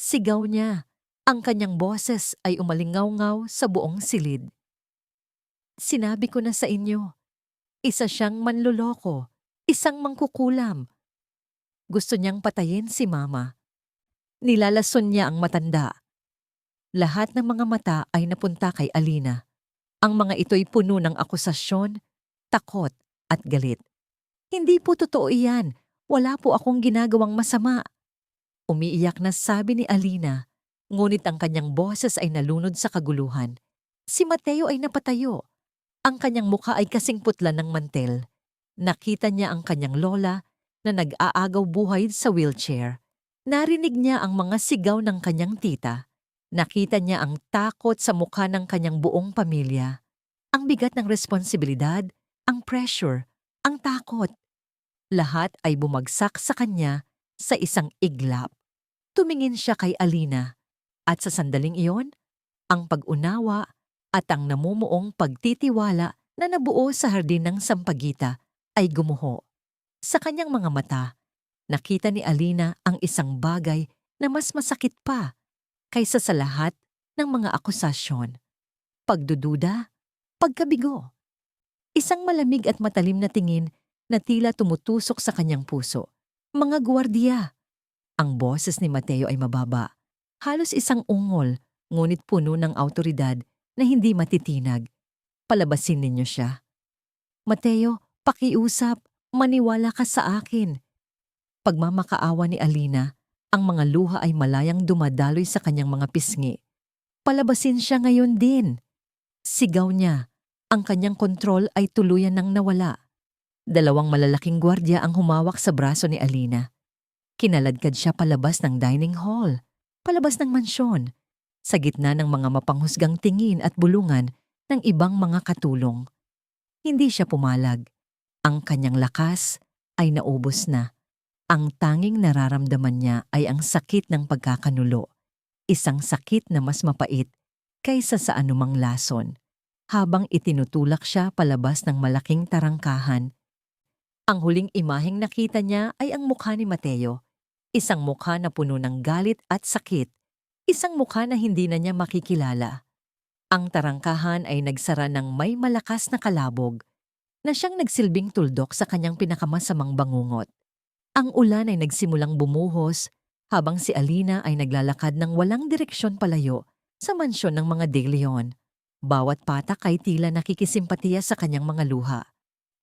Sigaw niya. Ang kanyang boses ay umalingaw-ngaw sa buong silid. "Sinabi ko na sa inyo, isa siyang manloloko, isang mangkukulam. Gusto niyang patayin si Mama." Nilalason niya ang matanda. Lahat ng mga mata ay napunta kay Alina. Ang mga ito'y puno ng akusasyon, takot at galit. "Hindi po totoo iyan. Wala po akong ginagawang masama." Umiiyak na sabi ni Alina, ngunit ang kanyang boses ay nalunod sa kaguluhan. Si Mateo ay napatayo. Ang kanyang mukha ay kasing putla ng mantel. Nakita niya ang kanyang lola na nag-aagaw buhay sa wheelchair. Narinig niya ang mga sigaw ng kanyang tita. Nakita niya ang takot sa mukha ng kanyang buong pamilya. Ang bigat ng responsibilidad, ang pressure, ang takot. Lahat ay bumagsak sa kanya sa isang iglap. Tumingin siya kay Alina at sa sandaling iyon, ang pag-unawa at ang namumuong pagtitiwala na nabuo sa hardin ng Sampaguita ay gumuho. Sa kanyang mga mata, nakita ni Alina ang isang bagay na mas masakit pa kaysa sa lahat ng mga akusasyon. Pagdududa, pagkabigo. Isang malamig at matalim na tingin na tila tumutusok sa kanyang puso. "Mga gwardiya." Ang boses ni Mateo ay mababa. Halos isang ungol, ngunit puno ng awtoridad na hindi matitinag. "Palabasin ninyo siya." "Mateo, pakiusap. Maniwala ka sa akin." Pagmamakaawa ni Alina, ang mga luha ay malayang dumadaloy sa kanyang mga pisngi. "Palabasin siya ngayon din." Sigaw niya. Ang kanyang kontrol ay tuluyan nang nawala. Dalawang malalaking gwardya ang humawak sa braso ni Alina. Kinaladkad siya palabas ng dining hall, palabas ng mansyon, sa gitna ng mga mapanghusgang tingin at bulungan ng ibang mga katulong. Hindi siya pumalag. Ang kanyang lakas ay naubos na. Ang tanging nararamdaman niya ay ang sakit ng pagkakanulo. Isang sakit na mas mapait kaysa sa anumang lason. Habang itinutulak siya palabas ng malaking tarangkahan, ang huling imaheng nakita niya ay ang mukha ni Mateo. Isang mukha na puno ng galit at sakit. Isang mukha na hindi na niya makikilala. Ang tarangkahan ay nagsara ng may malakas na kalabog na siyang nagsilbing tuldok sa kanyang pinakamasamang bangungot. Ang ulan ay nagsimulang bumuhos habang si Alina ay naglalakad ng walang direksyon palayo sa mansyon ng mga De Leon. Bawat patak ay tila nakikisimpatiya sa kanyang mga luha.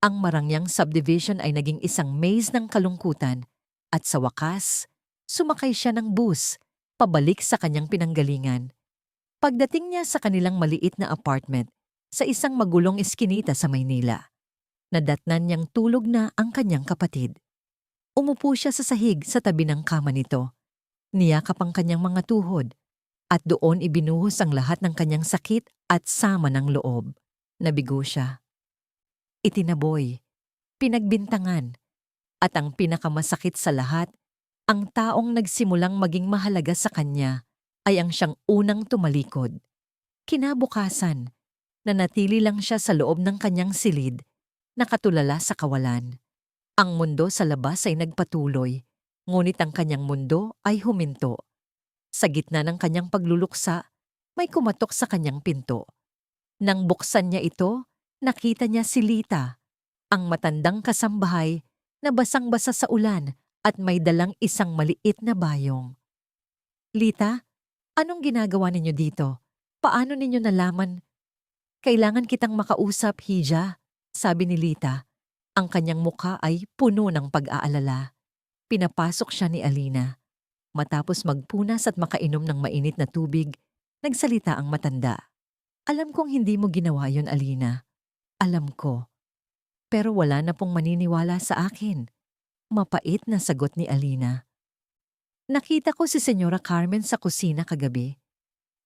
Ang marangyang subdivision ay naging isang maze ng kalungkutan at sa wakas, sumakay siya ng bus pabalik sa kanyang pinanggalingan. Pagdating niya sa kanilang maliit na apartment sa isang magulong eskinita sa Maynila, nadatnan niyang tulog na ang kanyang kapatid. Umupo siya sa sahig sa tabi ng kama nito. Niyakap ang kanyang mga tuhod at doon ibinuhos ang lahat ng kanyang sakit at sama ng loob. Nabigo siya. itinaboy, pinagbintangan, at ang pinakamasakit sa lahat, ang taong nagsimulang maging mahalaga sa kanya ay ang siyang unang tumalikod. Kinabukasan, nanatili lang siya sa loob ng kanyang silid, nakatulala sa kawalan. Ang mundo sa labas ay nagpatuloy, ngunit ang kanyang mundo ay huminto. Sa gitna ng kanyang pagluluksa, may kumatok sa kanyang pinto. Nang buksan niya ito, nakita niya si Lita, ang matandang kasambahay na basang-basa sa ulan at may dalang isang maliit na bayong. Lita, anong ginagawa ninyo dito? Paano ninyo nalaman? Kailangan kitang makausap, Hija, sabi ni Lita. Ang kanyang mukha ay puno ng pag-aalala. Pinapasok siya ni Alina. Matapos magpunas at makainom ng mainit na tubig, nagsalita ang matanda. Alam kong hindi mo ginawa yon, Alina. Alam ko. Pero wala na pong maniniwala sa akin. Mapait na sagot ni Alina. Nakita ko si Senyora Carmen sa kusina kagabi.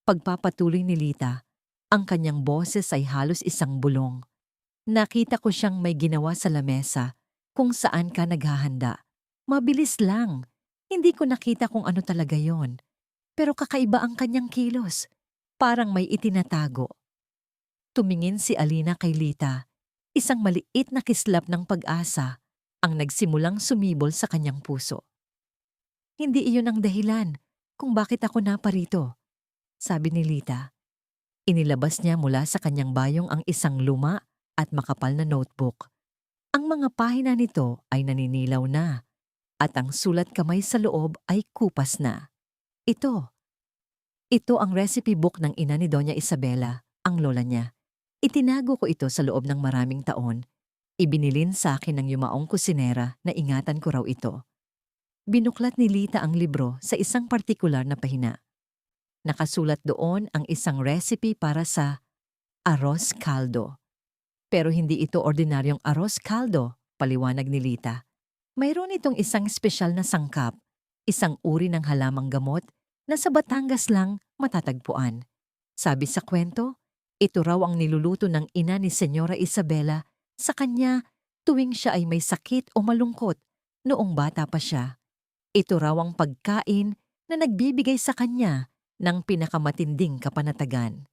Pagpapatuloy ni Lita, ang kanyang boses ay halos isang bulong. Nakita ko siyang may ginawa sa lamesa kung saan ka naghahanda. Mabilis lang. Hindi ko nakita kung ano talaga yon. Pero kakaiba ang kanyang kilos. Parang may itinatago. Tumingin si Alina kay Lita. Isang maliit na kislap ng pag-asa ang nagsimulang sumibol sa kanyang puso. Hindi iyon ang dahilan kung bakit ako naparito, sabi ni Lita. Inilabas niya mula sa kanyang bayong ang isang luma at makapal na notebook. Ang mga pahina nito ay naninilaw na at ang sulat kamay sa loob ay kupas na. Ito ang recipe book ng ina ni Doña Isabela, ang lola niya. Itinago ko ito sa loob ng maraming taon. Ibinilin sa akin ng yumaong kusinera na ingatan ko raw ito. Binuklat ni Lita ang libro sa isang partikular na pahina. Nakasulat doon ang isang recipe para sa arroz caldo. Pero hindi ito ordinaryong arroz caldo, paliwanag ni Lita. Mayroon itong isang espesyal na sangkap, isang uri ng halamang gamot na sa Batangas lang matatagpuan. Sabi sa kwento, ito raw ang niluluto ng ina ni Senyora Isabela sa kanya tuwing siya ay may sakit o malungkot noong bata pa siya. Ito raw ang pagkain na nagbibigay sa kanya ng pinakamatinding kapanatagan.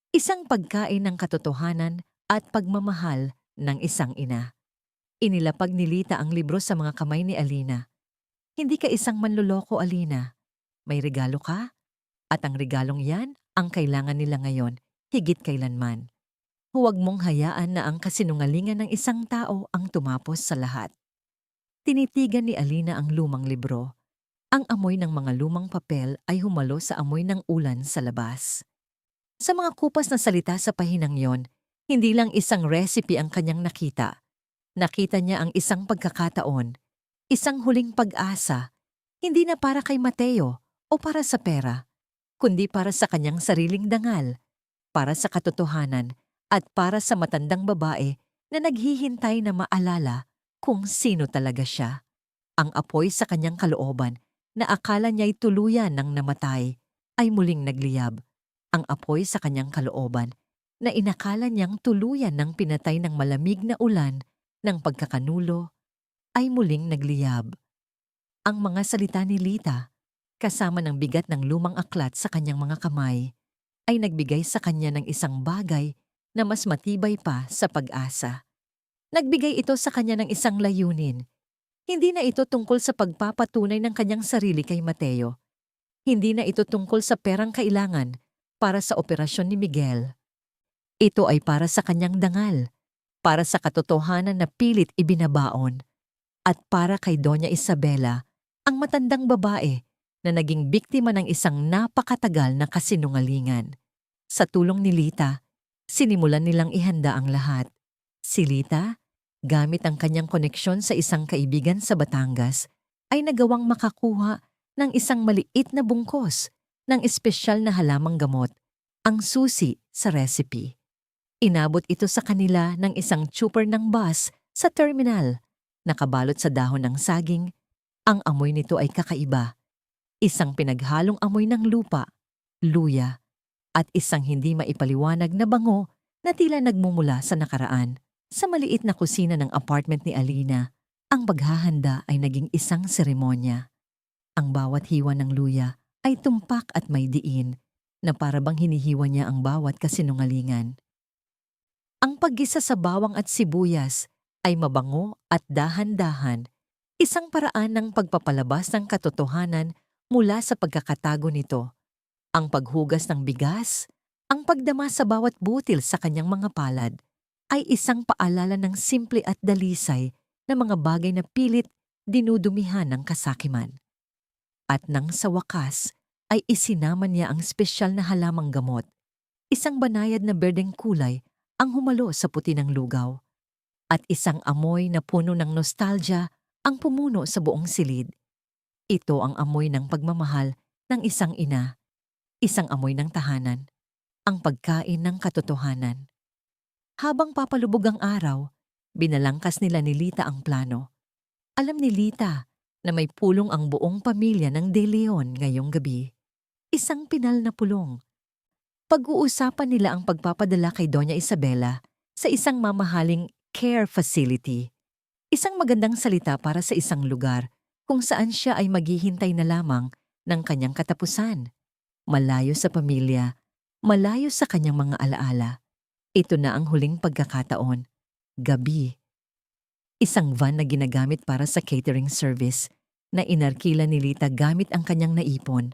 Isang pagkain ng katotohanan at pagmamahal ng isang ina. Inilapag ni Lita ang libro sa mga kamay ni Alina. Hindi ka isang manloloko, Alina. May regalo ka? At ang regalong yan ang kailangan nila ngayon, higit kailanman. Huwag mong hayaan na ang kasinungalingan ng isang tao ang tumapos sa lahat. Tinitigan ni Alina ang lumang libro. Ang amoy ng mga lumang papel ay humalo sa amoy ng ulan sa labas. Sa mga kupas na salita sa pahinang yon, hindi lang isang recipe ang kanyang nakita. Nakita niya ang isang pagkakataon, isang huling pag-asa, hindi na para kay Mateo o para sa pera, kundi para sa kanyang sariling dangal, para sa katotohanan at para sa matandang babae na naghihintay na maalala kung sino talaga siya. Ang apoy sa kanyang kalooban na akala niya'y tuluyan ng namatay ay muling nagliyab. Ang apoy sa kanyang kalooban na inakala niyang tuluyan ng pinatay ng malamig na ulan ng pagkakanulo ay muling nagliyab. Ang mga salita ni Lita, kasama ng bigat ng lumang aklat sa kanyang mga kamay, ay nagbigay sa kanya ng isang bagay na mas matibay pa sa pag-asa. Nagbigay ito sa kanya ng isang layunin. Hindi na ito tungkol sa pagpapatunay ng kanyang sarili kay Mateo. Hindi na ito tungkol sa perang kailangan para sa operasyon ni Miguel. Ito ay para sa kanyang dangal, para sa katotohanan na pilit ibinabaon, at para kay Doña Isabela, ang matandang babae na naging biktima ng isang napakatagal na kasinungalingan. Sa tulong ni Lita, sinimulan nilang ihanda ang lahat. Si Lita, gamit ang kanyang koneksyon sa isang kaibigan sa Batangas, ay nagawang makakuha ng isang maliit na bungkos ng espesyal na halamang gamot, ang susi sa recipe. Inabot ito sa kanila ng isang trooper ng bus sa terminal. Nakabalot sa dahon ng saging, ang amoy nito ay kakaiba. Isang pinaghalong amoy ng lupa, luya, at isang hindi maipaliwanag na bango na tila nagmumula sa nakaraan. Sa maliit na kusina ng apartment ni Alina, ang paghahanda ay naging isang seremonya. Ang bawat hiwa ng luya ay tumpak at may diin na parabang hinihiwa niya ang bawat kasinungalingan. Ang paggisa sa bawang at sibuyas ay mabango at dahan-dahan, isang paraan ng pagpapalabas ng katotohanan mula sa pagkakatago nito. Ang paghugas ng bigas, ang pagdama sa bawat butil sa kanyang mga palad, ay isang paalala ng simple at dalisay na mga bagay na pilit dinudumihan ng kasakiman. At nang sa wakas ay isinama niya ang espesyal na halamang gamot, isang banayad na berdeng kulay ang humalo sa puti ng lugaw, at isang amoy na puno ng nostalgia ang pumuno sa buong silid. Ito ang amoy ng pagmamahal ng isang ina, isang amoy ng tahanan, ang pagkain ng katotohanan. Habang papalubog ang araw, binalangkas nila ni Lita ang plano. Alam ni Lita na may pulong ang buong pamilya ng De Leon ngayong gabi. Isang pinal na pulong. Pag-uusapan nila ang pagpapadala kay Doña Isabela sa isang mamahaling care facility. Isang magandang salita para sa isang lugar kung saan siya ay maghihintay na lamang ng kanyang katapusan. Malayo sa pamilya, malayo sa kanyang mga alaala. Ito na ang huling pagkakataon. Gabi. Isang van na ginagamit para sa catering service na inarkila ni Lita gamit ang kanyang naipon.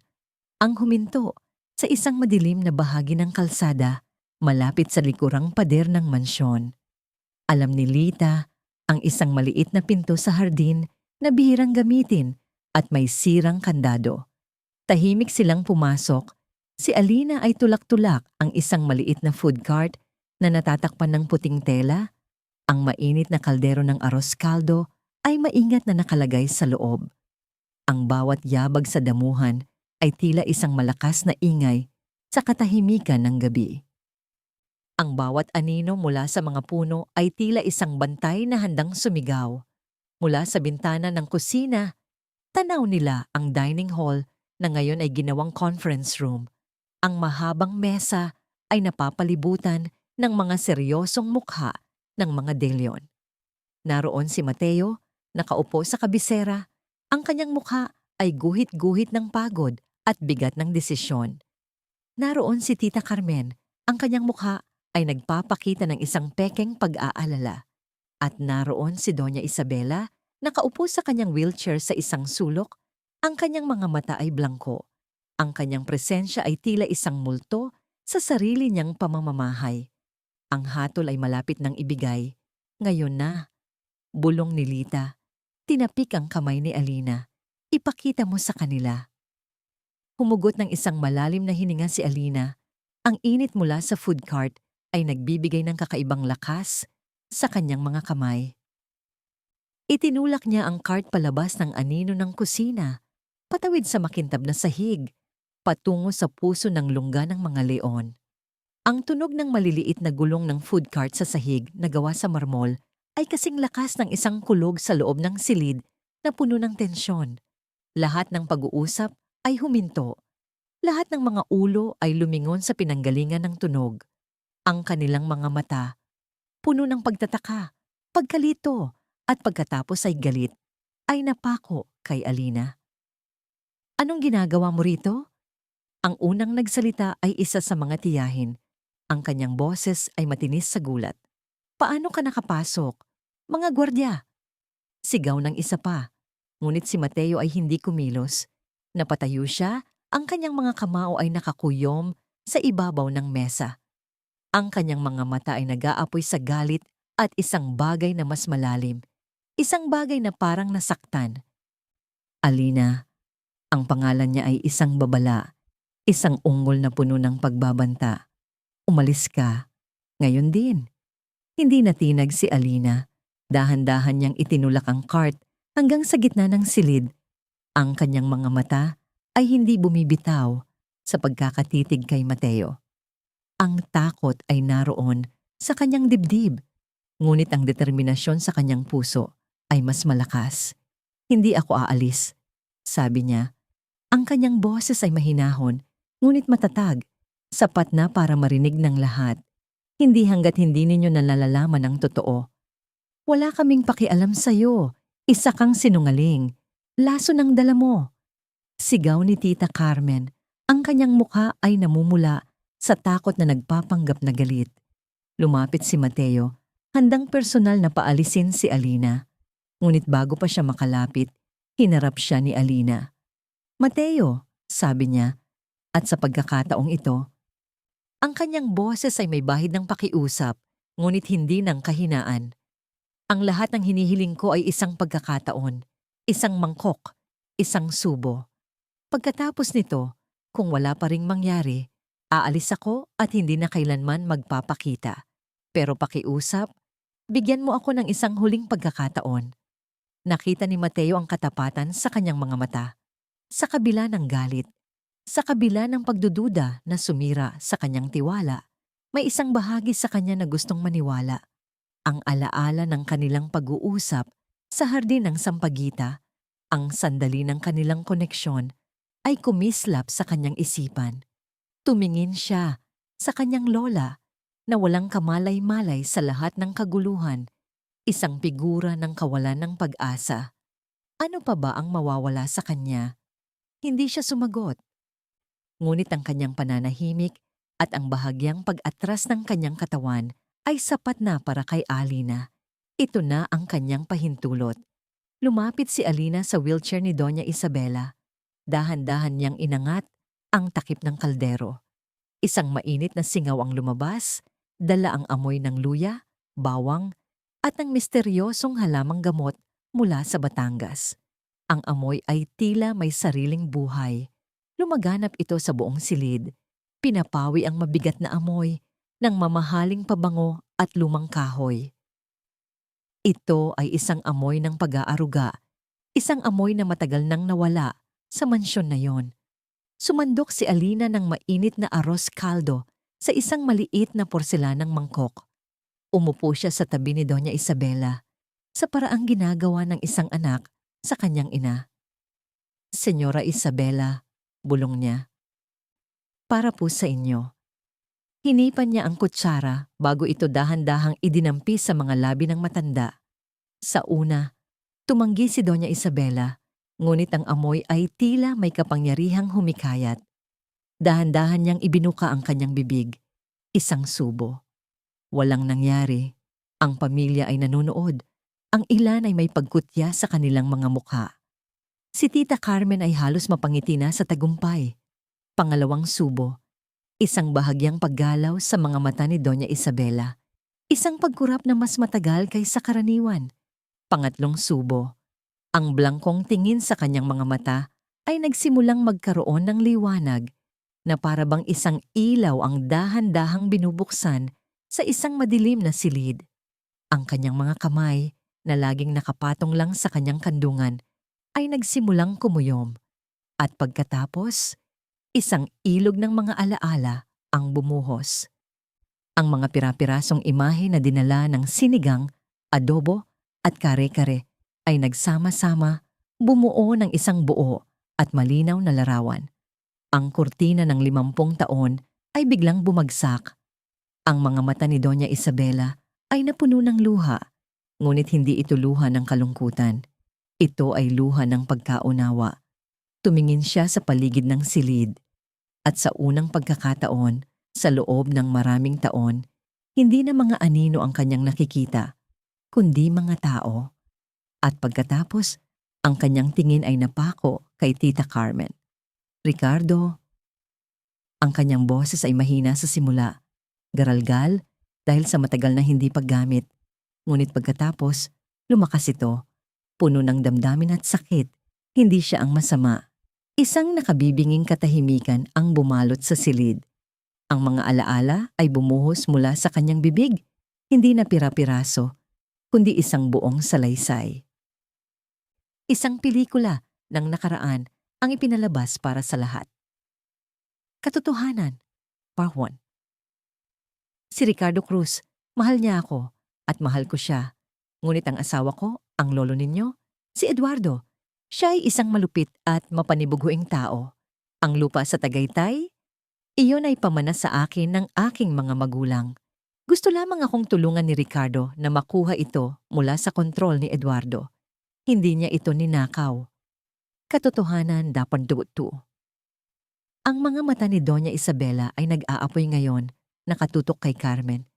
Ang huminto sa isang madilim na bahagi ng kalsada malapit sa likurang pader ng mansyon. Alam ni Lita ang isang maliit na pinto sa hardin na bihirang gamitin at may sirang kandado. Tahimik silang pumasok. Si Alina ay tulak-tulak ang isang maliit na food cart na natatakpan ng puting tela. Ang mainit na kaldero ng aros kaldo ay maingat na nakalagay sa loob. Ang bawat yabag sa damuhan ay tila isang malakas na ingay sa katahimikan ng gabi. Ang bawat anino mula sa mga puno ay tila isang bantay na handang sumigaw. Mula sa bintana ng kusina, tanaw nila ang dining hall na ngayon ay ginawang conference room. Ang mahabang mesa ay napapalibutan ng mga seryosong mukha ng mga De Leon. Naroon si Mateo, nakaupo sa kabisera. Ang kanyang mukha ay guhit-guhit ng pagod at bigat ng desisyon. Naroon si Tita Carmen, ang kanyang mukha ay nagpapakita ng isang pekeng pag-aalala. At naroon si Doña Isabela, nakaupo sa kanyang wheelchair sa isang sulok. Ang kanyang mga mata ay blangko. Ang kanyang presensya ay tila isang multo sa sarili niyang pamamamahay. Ang hatol ay malapit ng ibigay. Ngayon na. Bulong ni Lita. Tinapik ang kamay ni Alina. Ipakita mo sa kanila. Humugot ng isang malalim na hininga si Alina. Ang init mula sa food cart ay nagbibigay ng kakaibang lakas sa kanyang mga kamay. Itinulak niya ang cart palabas ng anino ng kusina, patawid sa makintab na sahig, patungo sa puso ng lungga ng mga leon. Ang tunog ng maliliit na gulong ng food cart sa sahig na gawa sa marmol ay kasing lakas ng isang kulog sa loob ng silid na puno ng tensyon. Lahat ng pag-uusap ay huminto. Lahat ng mga ulo ay lumingon sa pinanggalingan ng tunog. Ang kanilang mga mata, puno ng pagtataka, pagkalito, at pagkatapos ay galit, ay napako kay Alina. Anong ginagawa mo rito? Ang unang nagsalita ay isa sa mga tiyahin. Ang kanyang boses ay matinis sa gulat. Paano ka nakapasok? Mga gwardya. Sigaw ng isa pa. Ngunit si Mateo ay hindi kumilos. Napatayo siya, ang kanyang mga kamao ay nakakuyom sa ibabaw ng mesa. Ang kanyang mga mata ay nag-aapoy sa galit at isang bagay na mas malalim. Isang bagay na parang nasaktan. Alina, ang pangalan niya ay isang babala, isang ungol na puno ng pagbabanta. Umalis ka. Ngayon din. Hindi natinag si Alina. Dahan-dahan niyang itinulak ang cart hanggang sa gitna ng silid. Ang kanyang mga mata ay hindi bumibitaw sa pagkakatitig kay Mateo. Ang takot ay naroon sa kanyang dibdib, ngunit ang determinasyon sa kanyang puso ay mas malakas. Hindi ako aalis, sabi niya. Ang kanyang boses ay mahinahon, ngunit matatag, sapat na para marinig ng lahat. Hindi hanggat hindi ninyo nalalaman ang totoo. Wala kaming pakialam sa'yo. Isa kang sinungaling. Laso ng dala mo. Sigaw ni Tita Carmen. Ang kanyang mukha ay namumula sa takot na nagpapanggap na galit. Lumapit si Mateo, handang personal na paalisin si Alina. Ngunit bago pa siya makalapit, hinarap siya ni Alina. Mateo, sabi niya, at sa pagkakataong ito, ang kanyang boses ay may bahid ng pakiusap, ngunit hindi ng kahinaan. Ang lahat ng hinihiling ko ay isang pagkakataon, isang mangkok, isang subo. Pagkatapos nito, kung wala pa ring mangyari, aalis ako at hindi na kailanman magpapakita. Pero pakiusap, bigyan mo ako ng isang huling pagkakataon. Nakita ni Mateo ang katapatan sa kanyang mga mata. Sa kabila ng galit, sa kabila ng pagdududa na sumira sa kanyang tiwala, may isang bahagi sa kanya na gustong maniwala. Ang alaala ng kanilang pag-uusap sa hardin ng Sampaguita, ang sandali ng kanilang koneksyon, ay kumislap sa kanyang isipan. Tumingin siya sa kanyang lola na walang kamalay-malay sa lahat ng kaguluhan, isang figura ng kawalan ng pag-asa. Ano pa ba ang mawawala sa kanya? Hindi siya sumagot. Ngunit ang kanyang pananahimik at ang bahagyang pag-atras ng kanyang katawan ay sapat na para kay Alina. Ito na ang kanyang pahintulot. Lumapit si Alina sa wheelchair ni Doña Isabela. Dahan-dahan niyang inangat ang takip ng kaldero. Isang mainit na singaw ang lumabas, dala ang amoy ng luya, bawang, at ang misteryosong halamang gamot mula sa Batangas. Ang amoy ay tila may sariling buhay. Lumaganap ito sa buong silid. Pinapawi ang mabigat na amoy ng mamahaling pabango at lumang kahoy. Ito ay isang amoy ng pag-aaruga, isang amoy na matagal nang nawala sa mansyon na yon. Sumandok si Alina ng mainit na arroz caldo sa isang maliit na porselanang mangkok. Umupo siya sa tabi ni Doña Isabela, sa paraang ginagawa ng isang anak sa kanyang ina. Senyora Isabela, bulong niya. Para po sa inyo. Hinipan niya ang kutsara bago ito dahan-dahang idinampi sa mga labi ng matanda. Sa una, tumanggi si Doña Isabela, ngunit ang amoy ay tila may kapangyarihang humikayat. Dahan-dahan niyang ibinuka ang kanyang bibig. Isang subo. Walang nangyari. Ang pamilya ay nanonood. Ang ilan ay may pagkutya sa kanilang mga mukha. Si Tita Carmen ay halos mapangiti na sa tagumpay. Pangalawang subo. Isang bahagyang paggalaw sa mga mata ni Doña Isabela. Isang pagkurap na mas matagal kaysa karaniwan. Pangatlong subo. Ang blangkong tingin sa kanyang mga mata ay nagsimulang magkaroon ng liwanag na para bang isang ilaw ang dahan-dahang binubuksan sa isang madilim na silid. Ang kanyang mga kamay na laging nakapatong lang sa kanyang kandungan ay nagsimulang kumuyom. At pagkatapos, isang ilog ng mga alaala ang bumuhos. Ang mga pira-pirasong imahe na dinala ng sinigang, adobo at kare-kare ay nagsama-sama, bumuo ng isang buo at malinaw na larawan. Ang kurtina ng 50 taon ay biglang bumagsak. Ang mga mata ni Doña Isabela ay napuno ng luha, ngunit hindi ito luha ng kalungkutan. Ito ay luha ng pagkaunawa. Tumingin siya sa paligid ng silid. At sa unang pagkakataon, sa loob ng maraming taon, hindi na mga anino ang kanyang nakikita, kundi mga tao. At pagkatapos, ang kanyang tingin ay napako kay Tita Carmen. Ricardo, ang kanyang boses ay mahina sa simula. Garalgal dahil sa matagal na hindi paggamit. Ngunit pagkatapos, lumakas ito. Puno ng damdamin at sakit, hindi siya ang masama. Isang nakabibinging katahimikan ang bumalot sa silid. Ang mga alaala ay bumuhos mula sa kanyang bibig, hindi na pira-piraso, kundi isang buong salaysay. Isang pelikula ng nakaraan ang ipinalabas para sa lahat. Katotohanan, Part 1. Si Ricardo Cruz, mahal niya ako at mahal ko siya. Ngunit ang asawa ko, ang lolo ninyo, si Eduardo, siya ay isang malupit at mapanibuguing tao. Ang lupa sa Tagaytay, iyon ay pamana sa akin ng aking mga magulang. Gusto lamang akong tulungan ni Ricardo na makuha ito mula sa kontrol ni Eduardo. Hindi niya ito ninakaw. Katotohanan dapat duto. Ang mga mata ni Doña Isabela ay nag-aapoy ngayon, nakatutok kay Carmen.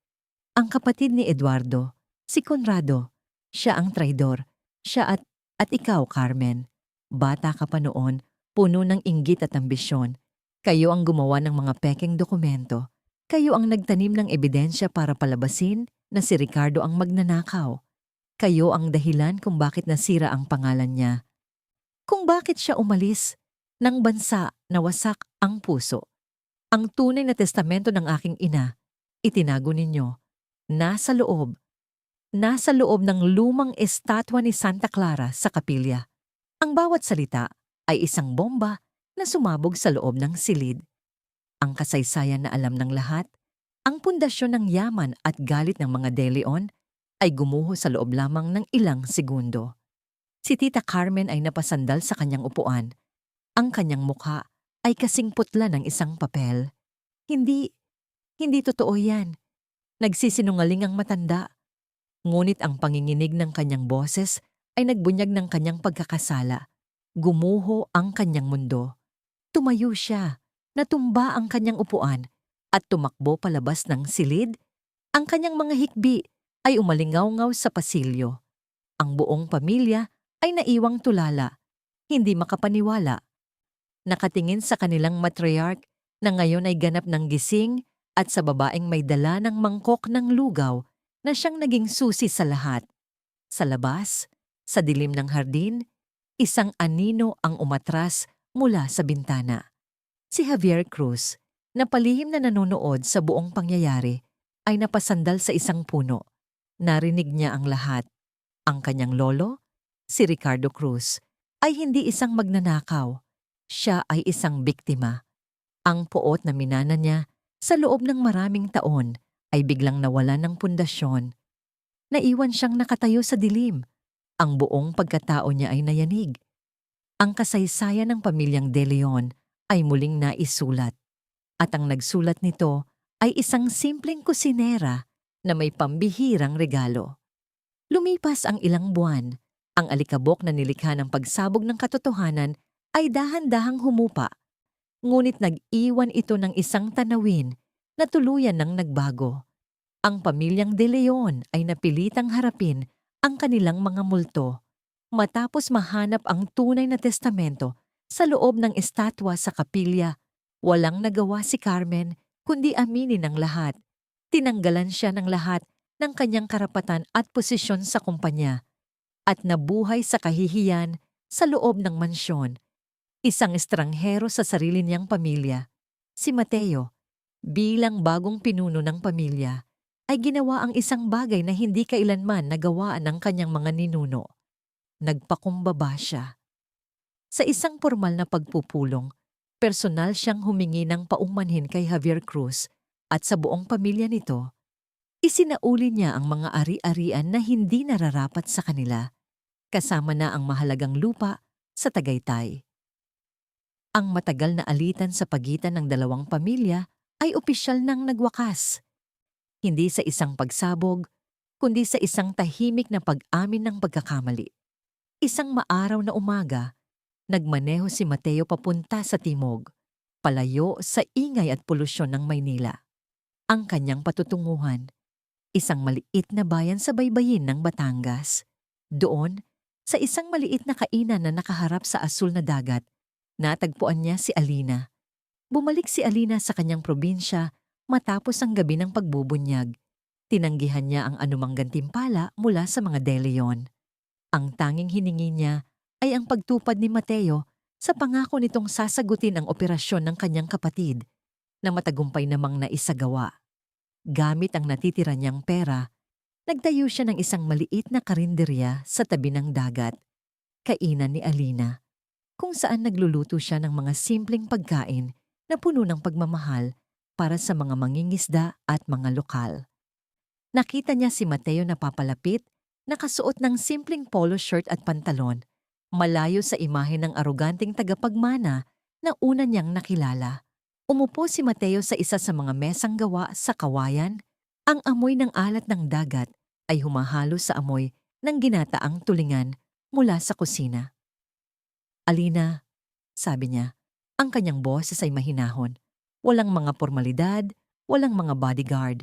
Ang kapatid ni Eduardo, si Conrado, siya ang traidor. Siya at ikaw, Carmen. Bata ka pa noon, puno ng inggit at ambisyon. Kayo ang gumawa ng mga pekeng dokumento. Kayo ang nagtanim ng ebidensya para palabasin na si Ricardo ang magnanakaw. Kayo ang dahilan kung bakit nasira ang pangalan niya. Kung bakit siya umalis ng bansa na wasak ang puso. Ang tunay na testamento ng aking ina, itinago ninyo. Nasa loob ng lumang estatwa ni Santa Clara sa kapilya. Ang bawat salita ay isang bomba na sumabog sa loob ng silid. Ang kasaysayan na alam ng lahat, ang pundasyon ng yaman at galit ng mga De Leon ay gumuho sa loob lamang ng ilang segundo. Si Tita Carmen ay napasandal sa kanyang upuan. Ang kanyang mukha ay kasing putla ng isang papel. Hindi totoo yan. Nagsisinungaling ang matanda. Ngunit ang panginginig ng kanyang boses ay nagbunyag ng kanyang pagkakasala. Gumuho ang kanyang mundo. Tumayo siya. Natumba ang kanyang upuan at tumakbo palabas ng silid. Ang kanyang mga hikbi ay umalingaw-ngaw sa pasilyo. Ang buong pamilya ay naiwang tulala, hindi makapaniwala. Nakatingin sa kanilang matriarch na ngayon ay ganap ng gising at sa babaeng may dala ng mangkok ng lugaw na siyang naging susi sa lahat. Sa labas, sa dilim ng hardin, isang anino ang umatras mula sa bintana. Si Javier Cruz, na palihim na nanonood sa buong pangyayari, ay napasandal sa isang puno. Narinig niya ang lahat. Ang kanyang lolo, si Ricardo Cruz, ay hindi isang magnanakaw. Siya ay isang biktima. Ang poot na minana niya sa loob ng maraming taon ay biglang nawala ng pundasyon. Naiwan siyang nakatayo sa dilim. Ang buong pagkatao niya ay nayanig. Ang kasaysayan ng pamilyang De Leon ay muling naisulat. At ang nagsulat nito ay isang simpleng kusinera na may pambihirang regalo. Lumipas ang ilang buwan, ang alikabok na nilikha ng pagsabog ng katotohanan ay dahan-dahang humupa. Ngunit nag-iwan ito ng isang tanawin na tuluyan ng nagbago. Ang pamilyang De Leon ay napilitang harapin ang kanilang mga multo matapos mahanap ang tunay na testamento sa loob ng estatwa sa kapilya. Walang nagawa si Carmen kundi aminin ang lahat. Tinanggalan siya ng lahat ng kanyang karapatan at posisyon sa kumpanya at nabuhay sa kahihiyan sa loob ng mansyon. Isang estranghero sa sarili niyang pamilya, si Mateo, bilang bagong pinuno ng pamilya, ay ginawa ang isang bagay na hindi kailanman nagawaan ng kanyang mga ninuno. Nagpakumbaba siya. Sa isang formal na pagpupulong, personal siyang humingi ng paumanhin kay Javier Cruz at sa buong pamilya nito. Isinauli niya ang mga ari-arian na hindi nararapat sa kanila, kasama na ang mahalagang lupa sa Tagaytay. Ang matagal na alitan sa pagitan ng dalawang pamilya ay opisyal nang nagwakas. Hindi sa isang pagsabog, kundi sa isang tahimik na pag-amin ng pagkakamali. Isang maaraw na umaga, nagmaneho si Mateo papunta sa timog, palayo sa ingay at polusyon ng Maynila. Ang kanyang patutunguhan, isang maliit na bayan sa baybayin ng Batangas. Doon, sa isang maliit na kainan na nakaharap sa asul na dagat, natagpuan niya si Alina. Bumalik si Alina sa kanyang probinsya matapos ang gabi ng pagbubunyag. Tinanggihan niya ang anumang gantimpala mula sa mga De Leon. Ang tanging hiningi niya ay ang pagtupad ni Mateo sa pangako nitong sasagutin ang operasyon ng kanyang kapatid na matagumpay namang naisagawa. Gamit ang natitira niyang pera, nagtayo siya ng isang maliit na karinderya sa tabi ng dagat, kainan ni Alina, kung saan nagluluto siya ng mga simpleng pagkain na puno ng pagmamahal para sa mga mangingisda at mga lokal. Nakita niya si Mateo na papalapit, nakasuot ng simpleng polo shirt at pantalon, malayo sa imahe ng aroganteng tagapagmana na una niyang nakilala. Umupo si Mateo sa isa sa mga mesang gawa sa kawayan, Ang amoy ng alat ng dagat ay humahalo sa amoy ng ginataang tulingan mula sa kusina. Alina, sabi niya, ang kanyang boses ay mahinahon. Walang mga formalidad, walang mga bodyguard.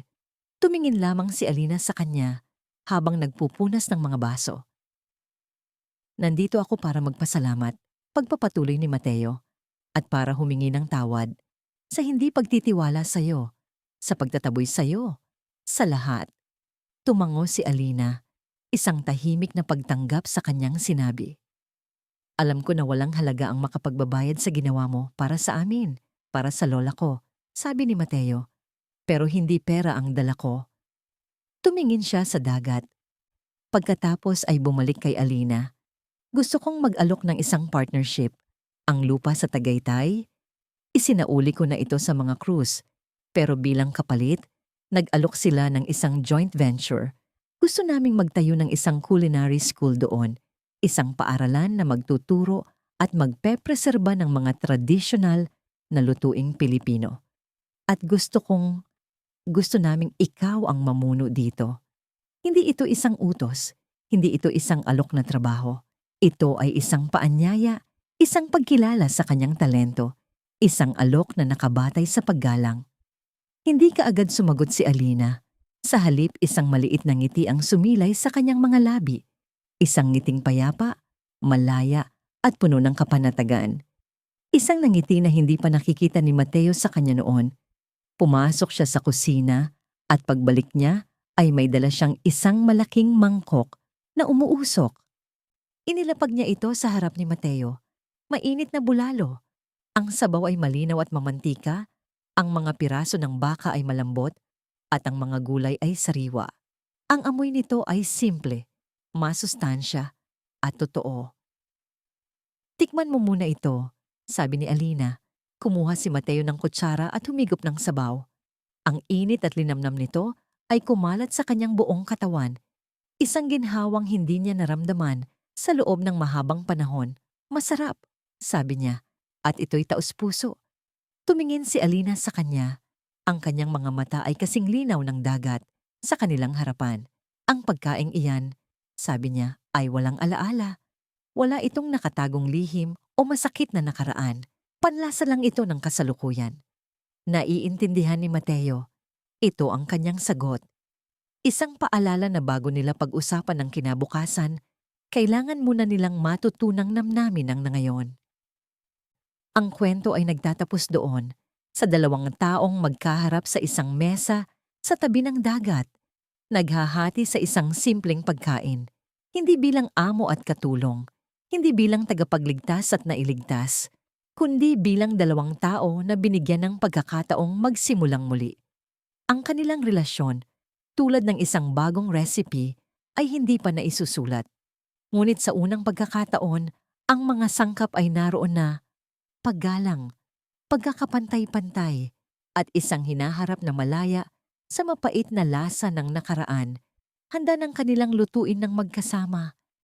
Tumingin lamang si Alina sa kanya habang nagpupunas ng mga baso. Nandito ako para magpasalamat, pagpapatuloy ni Mateo, at para humingi ng tawad sa hindi pagtitiwala sa'yo, sa pagtataboy sa'yo, sa lahat. Tumango si Alina, isang tahimik na pagtanggap sa kanyang sinabi. Alam ko na walang halaga ang makapagbabayad sa ginawa mo para sa amin, para sa lola ko, sabi ni Mateo. Pero hindi pera ang dala ko. Tumingin siya sa dagat. Pagkatapos ay bumalik kay Alina. Gusto kong mag-alok ng isang partnership. Ang lupa sa Tagaytay, isinauli ko na ito sa mga cruise. Pero bilang kapalit, nag-alok sila ng isang joint venture. Gusto naming magtayo ng isang culinary school doon. Isang paaralan na magtuturo at magpepreserba ng mga tradisyonal na lutuing Pilipino. At gusto naming ikaw ang mamuno dito. Hindi ito isang utos, hindi ito isang alok na trabaho. Ito ay isang paanyaya, isang pagkilala sa kanyang talento, isang alok na nakabatay sa paggalang. Hindi kaagad sumagot si Alina. Sa halip, isang maliit na ngiti ang sumilay sa kanyang mga labi. Isang ngiting payapa, malaya, at puno ng kapanatagan. Isang nangiti na hindi pa nakikita ni Mateo sa kanya noon. Pumasok siya sa kusina at pagbalik niya ay may dala siyang isang malaking mangkok na umuusok. Inilapag niya ito sa harap ni Mateo. Mainit na bulalo. Ang sabaw ay malinaw at mamantika, ang mga piraso ng baka ay malambot, at ang mga gulay ay sariwa. Ang amoy nito ay simple, masustansya, at totoo. Tikman mo muna ito, sabi ni Alina. Kumuha si Mateo ng kutsara at humigop ng sabaw. Ang init at linamnam nito ay kumalat sa kanyang buong katawan. Isang ginhawang hindi niya naramdaman sa loob ng mahabang panahon. Masarap, sabi niya, at ito'y taos-puso. Tumingin si Alina sa kanya. Ang kanyang mga mata ay kasing linaw ng dagat sa kanilang harapan. Ang pagkaing iyan, sabi niya, ay walang alaala. Wala itong nakatagong lihim o masakit na nakaraan. Panlasa lang ito ng kasalukuyan. Naiintindihan ni Mateo. Ito ang kanyang sagot. Isang paalala na bago nila pag-usapan ng kinabukasan, kailangan muna nilang matutunang namnamin ang nangayon. Ang kwento ay nagtatapos doon, sa dalawang taong magkaharap sa isang mesa sa tabi ng dagat. Naghahati sa isang simpleng pagkain, hindi bilang amo at katulong, hindi bilang tagapagligtas at nailigtas, kundi bilang dalawang tao na binigyan ng pagkakataong magsimulang muli. Ang kanilang relasyon, tulad ng isang bagong recipe, ay hindi pa naisusulat. Ngunit sa unang pagkakataon, ang mga sangkap ay naroon na paggalang, pagkakapantay-pantay, at isang hinaharap na malaya sa mapait na lasa ng nakaraan, handa ng kanilang lutuin ng magkasama.